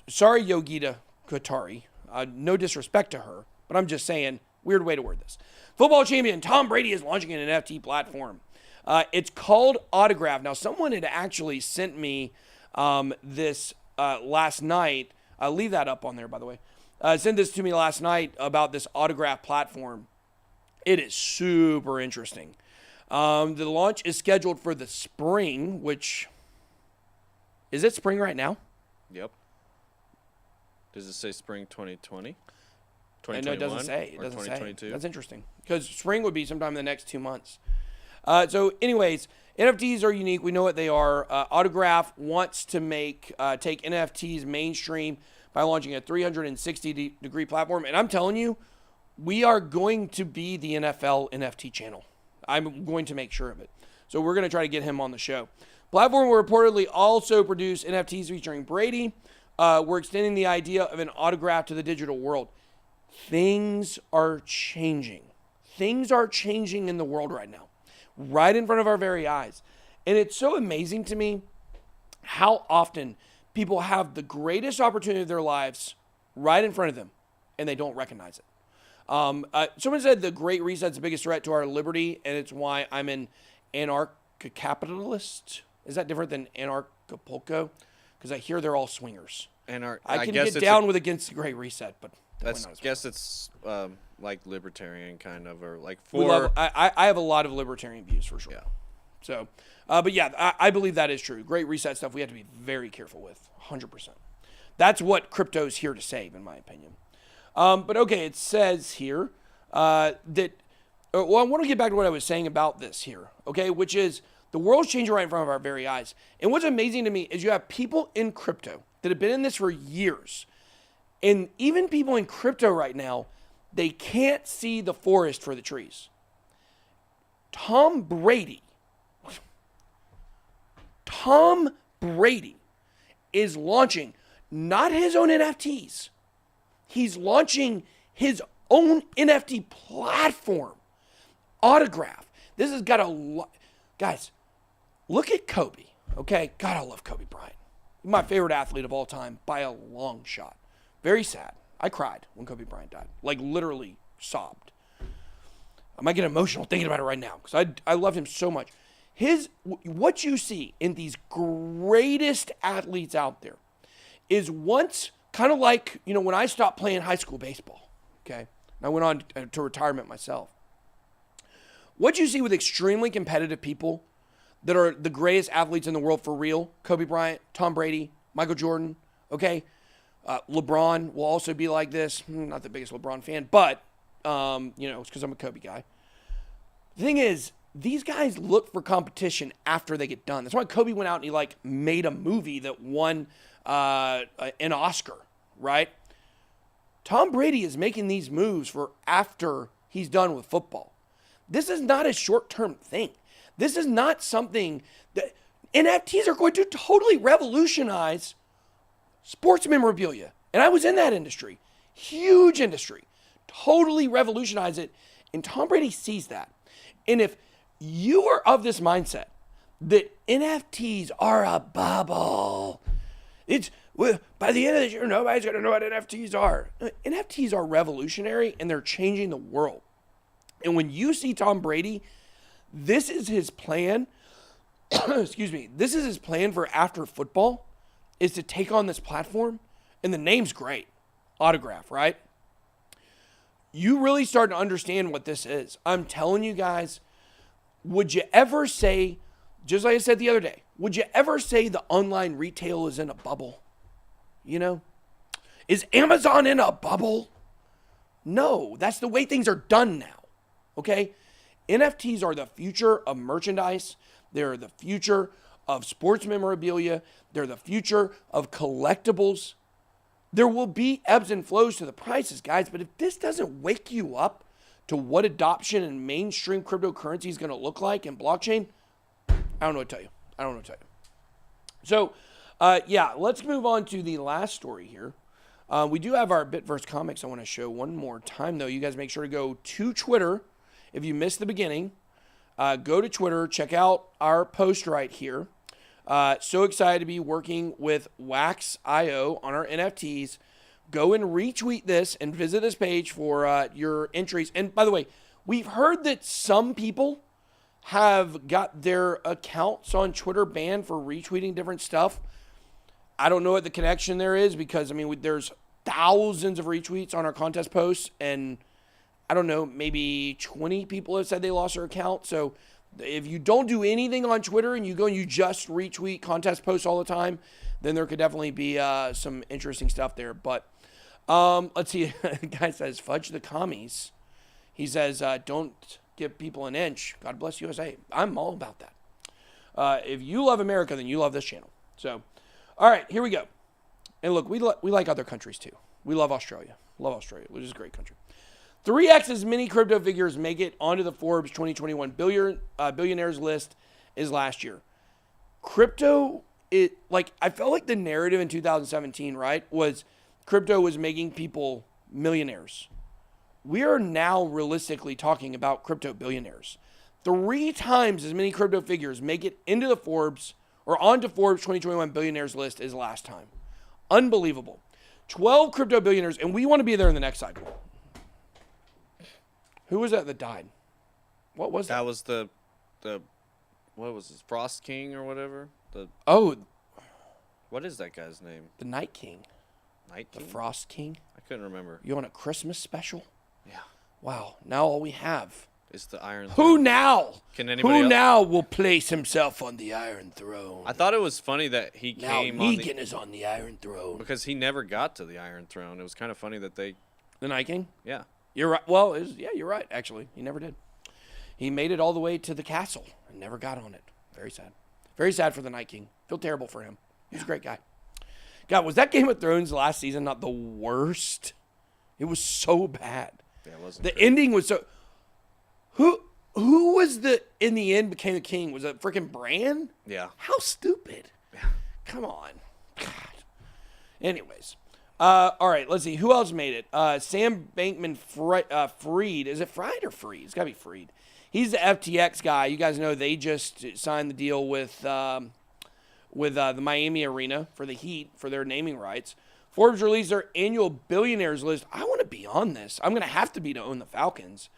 Sorry, Yogita Kotari. No disrespect to her, but I'm just saying, weird way to word this. Football champion Tom Brady is launching an NFT platform. It's called Autograph. Now, someone had actually sent me this last night. I'll leave that up on there, by the way. Sent this to me last night about this Autograph platform. It is super interesting. The launch is scheduled for the spring, which... Is it spring right now? Yep. Does it say spring 2020? No, it doesn't say. It or doesn't 2022? say. That's interesting. Because spring would be sometime in the next 2 months. So anyways, NFTs are unique. We know what they are. Autograph wants to take NFTs mainstream by launching a 360-degree platform. And I'm telling you, we are going to be the NFL NFT channel. I'm going to make sure of it. So we're going to try to get him on the show. Platform will reportedly also produce NFTs featuring Brady. We're extending the idea of an autograph to the digital world. Things are changing. Things are changing in the world right now, right in front of our very eyes. And it's so amazing to me how often people have the greatest opportunity of their lives right in front of them, and they don't recognize it. Someone said the Great Reset's the biggest threat to our liberty, and it's why I'm an anarcho-capitalist. Is that different than anarchapulco? Because I hear they're all swingers. I can get down with against the Great Reset, but I guess it's like libertarian kind of, or like for... I have a lot of libertarian views for sure. Yeah. So, but yeah, I believe that is true. Great Reset stuff we have to be very careful with, 100%. That's what crypto's here to save, in my opinion. But okay, it says here that... Well, I want to get back to what I was saying about this here, okay, which is the world's changing right in front of our very eyes. And what's amazing to me is you have people in crypto that have been in this for years. And even people in crypto right now, they can't see the forest for the trees. Tom Brady is launching not his own NFTs. He's launching his own NFT platform. Autograph. This has got a lot. Guys, look at Kobe. Okay? God, I love Kobe Bryant. My favorite athlete of all time by a long shot. Very sad. I cried when Kobe Bryant died. Like, literally sobbed. I might get emotional thinking about it right now because I loved him so much. What you see in these greatest athletes out there is once kind of like, when I stopped playing high school baseball, okay? And I went on to retirement myself. What you see with extremely competitive people that are the greatest athletes in the world for real, Kobe Bryant, Tom Brady, Michael Jordan, okay? LeBron will also be like this. Not the biggest LeBron fan, but, it's because I'm a Kobe guy. The thing is, these guys look for competition after they get done. That's why Kobe went out and he, made a movie that won an Oscar, right? Tom Brady is making these moves for after he's done with football. This is not a short-term thing. This is not something that NFTs are going to totally revolutionize sports memorabilia. And I was in that industry. Huge industry. Totally revolutionize it. And Tom Brady sees that. And if you are of this mindset that NFTs are a bubble, by the end of this year, nobody's going to know what NFTs are. NFTs are revolutionary and they're changing the world. And when you see Tom Brady, this is his plan. Excuse me. This is his plan for after football is to take on this platform. And the name's great. Autograph, right? You really start to understand what this is. I'm telling you guys, would you ever say, just like I said the other day, would you ever say the online retail is in a bubble? you know? Is Amazon in a bubble? No, that's the way things are done now, okay? NFTs are the future of merchandise. They're the future of sports memorabilia. They're the future of collectibles. There will be ebbs and flows to the prices, guys, but if this doesn't wake you up to what adoption in mainstream cryptocurrency is going to look like in blockchain, I don't know what to tell you. So, yeah, let's move on to the last story here. We do have our Bitverse comics I want to show one more time, though. You guys make sure to go to Twitter. If you missed the beginning, go to Twitter. Check out our post right here. So excited to be working with Wax.io on our NFTs. Go and retweet this and visit this page for your entries. And by the way, we've heard that some people have got their accounts on Twitter banned for retweeting different stuff. I don't know what the connection there is because, I mean, there's thousands of retweets on our contest posts, and I don't know, maybe 20 people have said they lost their account. So if you don't do anything on Twitter and you go and you just retweet contest posts all the time, then there could definitely be some interesting stuff there. But let's see. The guy says, fudge the commies. He says, don't give people an inch. God bless USA. I'm all about that. If you love America, then you love this channel. So, all right, here we go. And look, we like other countries too. We love Australia. Love Australia, which is a great country. 3x as many crypto figures make it onto the Forbes 2021 billionaires list as last year. Crypto, I felt like the narrative in 2017, right, was crypto was making people millionaires. We are now realistically talking about crypto billionaires. 3 times as many crypto figures make it into the Forbes or onto Forbes 2021 billionaires list as last time. Unbelievable. 12 crypto billionaires, and we want to be there in the next cycle. Who was that died? What was that? That was the what was this, Frost King or whatever? What is that guy's name? The Night King. Night King? The Frost King. I couldn't remember. You on a Christmas special? Yeah. Wow. Now all we have. It's the Iron Throne. Who now? Can anybody else? Now will place himself on the Iron Throne? I thought it was funny that he came on Negan is on the Iron Throne. because he never got to the Iron Throne. It was kind of funny that they... The Night King? Yeah. You're right. Well, you're right, actually. He never did. He made it all the way to the castle and never got on it. Very sad. Very sad for the Night King. Feel terrible for him. He's a great guy. God, was that Game of Thrones last season not the worst? It was so bad. Yeah, it wasn't the great. ending was so... Who was in the end became the king? Was it freaking Bran? Yeah. How stupid. Yeah. Come on. God. Anyways. All right, let's see. Who else made it? Sam Bankman-Fried. Is it Fried or Freed? It's got to be Freed. He's the FTX guy. You guys know they just signed the deal with the Miami Arena for the Heat for their naming rights. Forbes released their annual billionaires list. I want to be on this. I'm going to have to be to own the Falcons.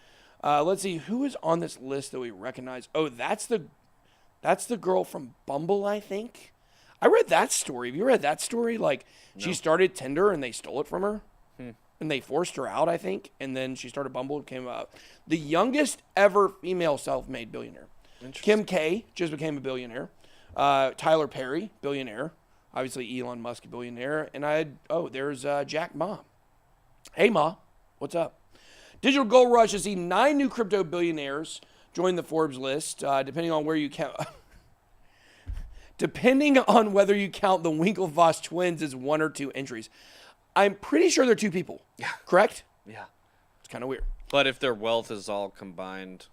Let's see. Who is on this list that we recognize? Oh, that's the girl from Bumble, I think. I read that story. Have you read that story? Like, no. She started Tinder and they stole it from her. And they forced her out, I think. And then she started Bumble and came out. The youngest ever female self-made billionaire. Kim K just became a billionaire. Tyler Perry, billionaire. Obviously, Elon Musk, billionaire. And there's Jack Ma. Hey, Ma. What's up? Digital Gold Rush has seen 9 new crypto billionaires join the Forbes list, depending on where you count. Depending on whether you count the Winklevoss twins as 1 or 2 entries. I'm pretty sure they're 2 people. Yeah. Correct? Yeah. It's kind of weird. But if their wealth is all combined,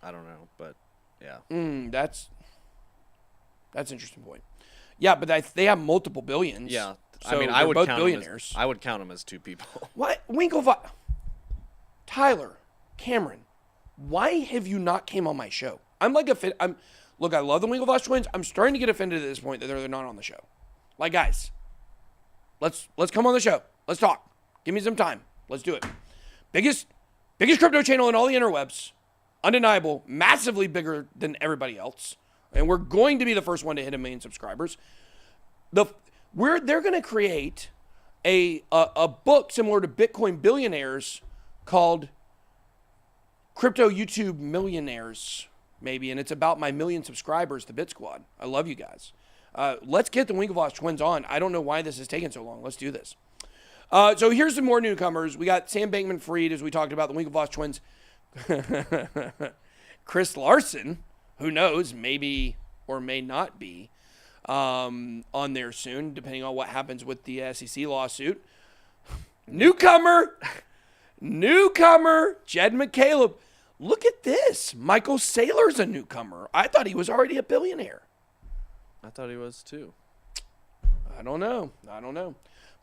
I don't know. But, yeah. That's an interesting point. Yeah, but they have multiple billions. Yeah. So I mean, I would both count billionaires. I would count them as 2 people. What? Winklevoss. Tyler, Cameron, why have you not came on my show? Look, I love the Winklevoss twins. I'm starting to get offended at this point that they're not on the show. Like, guys, let's come on the show. Let's talk. Give me some time. Let's do it. Biggest crypto channel in all the interwebs. Undeniable. Massively bigger than everybody else. And we're going to be the first one to hit 1 million subscribers. They're going to create a book similar to Bitcoin Billionaires called Crypto YouTube Millionaires, maybe, and it's about my 1 million subscribers, the BitSquad. I love you guys. Let's get the Winklevoss twins on. I don't know why this is taking so long. Let's do this. So here's some more newcomers. We got Sam Bankman-Fried, as we talked about, the Winklevoss twins. Chris Larson, who knows, maybe or may not be on there soon, depending on what happens with the SEC lawsuit. Newcomer, Jed McCaleb. Look at this. Michael Saylor's a newcomer. I thought he was already a billionaire. I thought he was too. I don't know.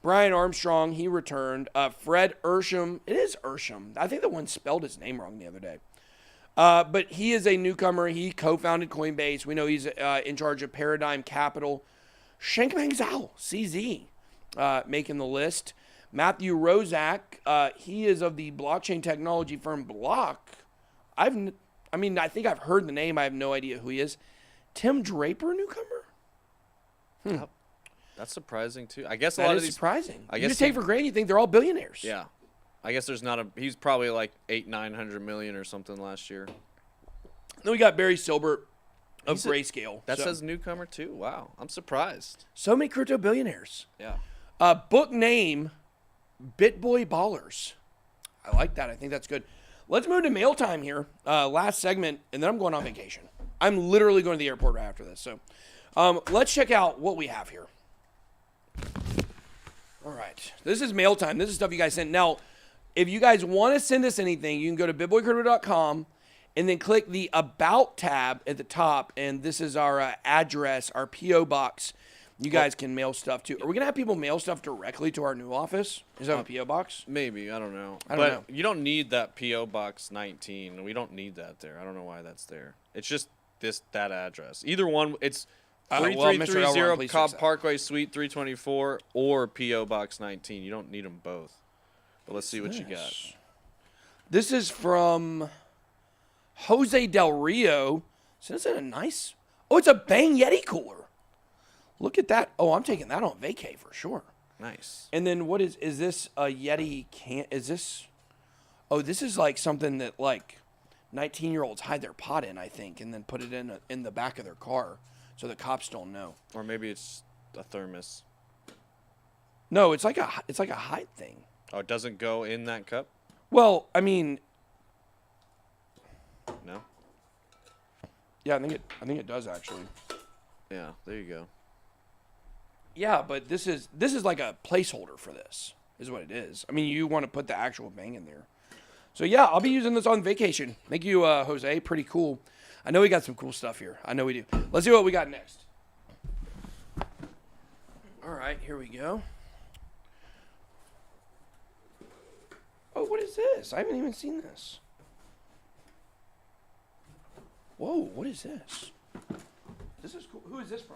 Brian Armstrong, he returned. Fred Ersham. It is Ersham. I think the one spelled his name wrong the other day. But he is a newcomer. He co-founded Coinbase. We know he's in charge of Paradigm Capital. Shankman Zhao, CZ, making the list. Matthew Rozak, he is of the blockchain technology firm Block. I think I've heard the name. I have no idea who he is. Tim Draper, newcomer? That's surprising too. I guess a That lot is of these. surprising. I You guess just take for granted you think they're all billionaires. Yeah, I guess there's not a. He's probably like 800-900 million or something last year. Then we got Barry Silbert of He's a- Grayscale. That So- says newcomer too. Wow, I'm surprised. so many crypto billionaires. Yeah. Book name, BitBoy Ballers. I like that. I think that's good. Let's move to mail time here. Last segment, and then I'm going on vacation. I'm literally going to the airport right after this. So let's check out what we have here. All right. This is mail time. This is stuff you guys sent. Now, if you guys want to send us anything, you can go to bitboycrypto.com and then click the About tab at the top. And this is our address, our P.O. box. You guys can mail stuff to. Are we going to have people mail stuff directly to our new office? Is that a P.O. box? Maybe, I don't know. I don't but know. You don't need that PO Box 19. We don't need that there. I don't know why that's there. It's just that address. Either one. It's well, Mr. Elrond, 3330 please Cobb fix that. Parkway, Suite 324, or PO Box 19. You don't need them both. But let's see what you got. This is from Jose Del Rio. So this is a nice. Oh, it's a Bang Yeti cooler. Look at that. Oh, I'm taking that on vacay for sure. Nice. And then what is this a Yeti can? Is this? Oh, this is like something that like 19-year-olds hide their pot in, I think, and then put it in the back of their car so the cops don't know. Or maybe it's a thermos. No, it's like a hide thing. Oh, it doesn't go in that cup? Well, I mean, No? yeah, I think it does actually. Yeah, there you go. Yeah, but this is like a placeholder for this, is what it is. I mean, you want to put the actual Bang in there. So yeah, I'll be using this on vacation. Thank you, Jose. Pretty cool. I know we got some cool stuff here. I know we do. Let's see what we got next. All right, here we go. Oh, what is this? I haven't even seen this. Whoa, what is this? This is cool. Who is this from?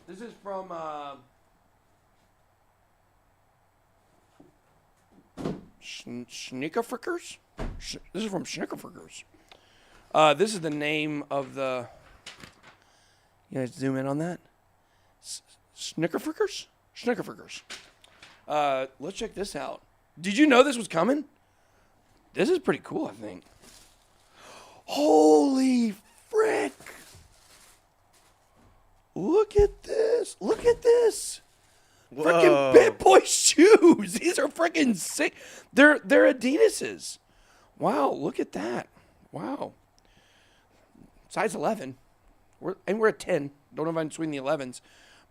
This is from Schnickerfrickers? This is from Schnickerfrickers. This is the name of the. You guys zoom in on that. Schnickerfrickers? Schnickerfrickers. Let's check this out. Did you know this was coming? This is pretty cool, I think. Holy frick! Look at this. Look at this. Freaking BitBoy shoes. These are freaking sick. They're Adidas's. Wow, look at that. Wow. Size 11. We're at 10. Don't know if I'm between the 11s.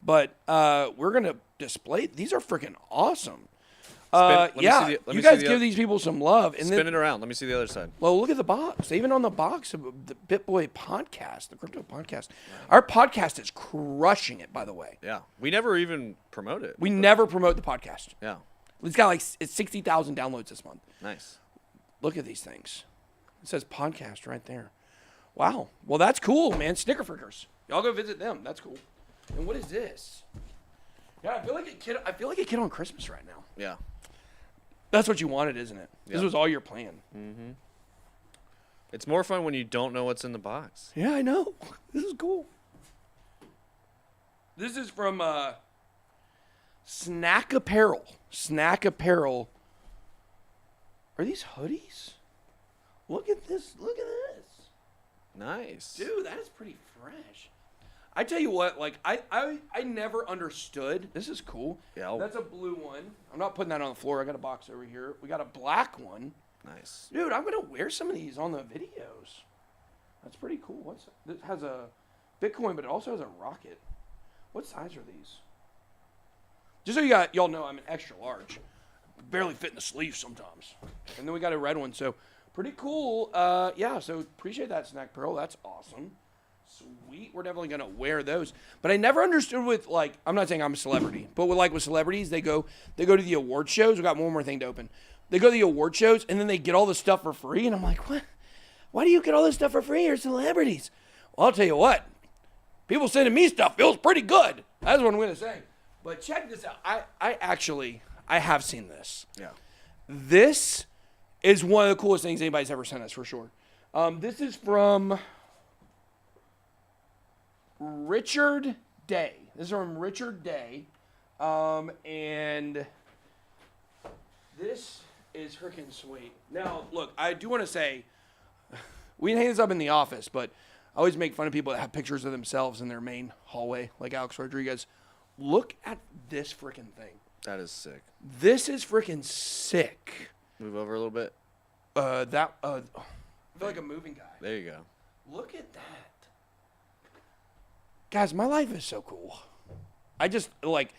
But we're going to display. These are freaking awesome. Let me Yeah, see the- let you me see guys the give oth- these people some love. And Spin then, it around. Let me see the other side. well, look at the box. Even on the box of the BitBoy podcast, the crypto podcast. Our podcast is crushing it, by the way. Yeah. We never even promote it. We never promote the podcast. Yeah. It's got like it's 60,000 downloads this month. Nice. Look at these things. It says podcast right there. Wow. Well, that's cool, man. Snickerfrickers. Y'all go visit them. That's cool. And what is this? Yeah, I feel like a kid on Christmas right now. Yeah. That's what you wanted, isn't it? This Yeah. was all your plan. It's more fun when you don't know what's in the box. Yeah, I know. This is cool. This is from Snack Apparel. Snack Apparel. Are these hoodies? Look at this. Look at this. Nice. Dude, that is pretty fresh. I tell you what, like I never understood. This is cool. Yeah. That's a blue one. I'm not putting that on the floor. I got a box over here. We got a black one. Nice. Dude, I'm gonna wear some of these on the videos. That's pretty cool. What's this has a Bitcoin, but it also has a rocket. What size are these? Just so y'all know, I'm an extra large. Barely fit in the sleeve sometimes. And then we got a red one, so pretty cool. Yeah, so appreciate that, Snack Pearl. That's awesome. Sweet. We're definitely gonna wear those. But I never understood with like, I'm not saying I'm a celebrity, but with celebrities, they go to the award shows. We got one more thing to open. They go to the award shows and then they get all the stuff for free, and I'm like, what? Why do you get all this stuff for free? You're celebrities. Well, I'll tell you what. People sending me stuff feels pretty good. That's what I'm gonna say. But check this out. I have seen this. Yeah. This is one of the coolest things anybody's ever sent us, for sure. This is from Richard Day. This is from Richard Day. And this is freaking sweet. Now, look, I do want to say, we hang this up in the office, but I always make fun of people that have pictures of themselves in their main hallway, like Alex Rodriguez. Look at this freaking thing. That is sick. This is freaking sick. Move over a little bit. I feel like a moving guy. There you go. Look at that. Guys, my life is so cool. I just, like,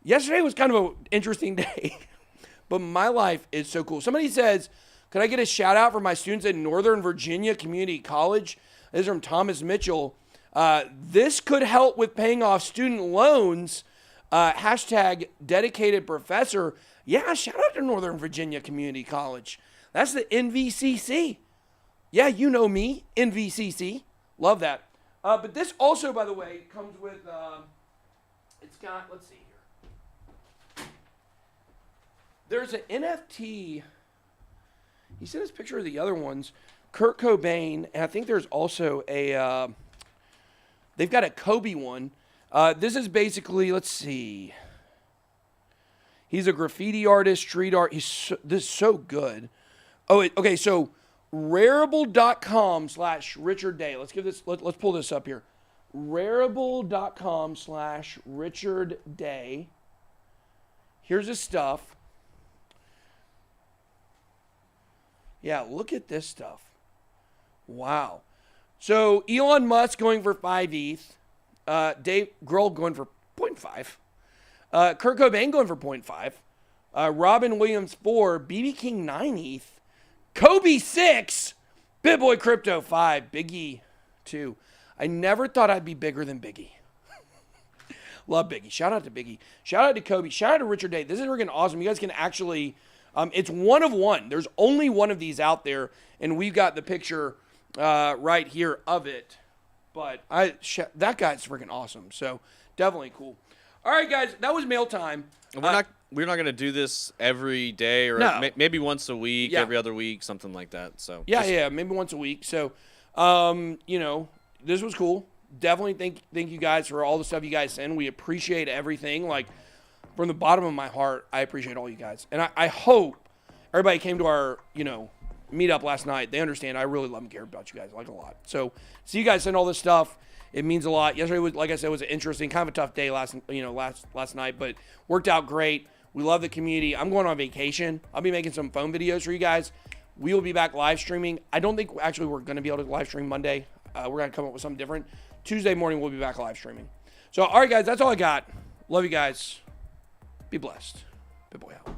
yesterday was kind of an interesting day, but my life is so cool. Somebody says, could I get a shout out for my students at Northern Virginia Community College? This is from Thomas Mitchell. This could help with paying off student loans. Hashtag dedicated professor. Yeah, shout out to Northern Virginia Community College. That's the NVCC. Yeah, you know me, NVCC. Love that. But this also, by the way, comes with, it's got, let's see here. There's an NFT. He sent us a picture of the other ones. Kurt Cobain, and I think there's also a, they've got a Kobe one. This is basically, let's see. He's a graffiti artist, street art. This is so good. Oh, okay, so Rarible.com/Richard Day. Let's pull this up here. Rarible.com/Richard Day. Here's his stuff. Yeah, look at this stuff. Wow. So Elon Musk going for 5 ETH. Dave Grohl going for 0.5. Kurt Cobain going for 0.5. Robin Williams 4. BB King 9 ETH. Kobe 6. BitBoy Crypto 5. Biggie 2. I never thought I'd be bigger than Biggie. Love Biggie. Shout out to Biggie. Shout out to Kobe. Shout out to Richard Day. This is freaking awesome. You guys can actually, it's one of one. There's only one of these out there, and we've got the picture right here of it. But that guy's freaking awesome. So definitely cool. All right, guys, that was mail time. We're not gonna do this every day, or No. maybe once a week, Yeah. every other week, something like that. So Yeah, maybe once a week. So, this was cool. Definitely thank you guys for all the stuff you guys send. We appreciate everything. Like, from the bottom of my heart, I appreciate all you guys. And I hope everybody came to our, meetup last night. They understand I really love and care about you guys like a lot. So, see you guys send all this stuff. It means a lot. Yesterday was, like I said, was an interesting, kind of a tough day last night, but worked out great. We love the community. I'm going on vacation. I'll be making some phone videos for you guys. We will be back live streaming. I don't think actually we're going to be able to live stream Monday. We're going to come up with something different. Tuesday morning, we'll be back live streaming. So, all right, guys, that's all I got. Love you guys. Be blessed. BitBoy out.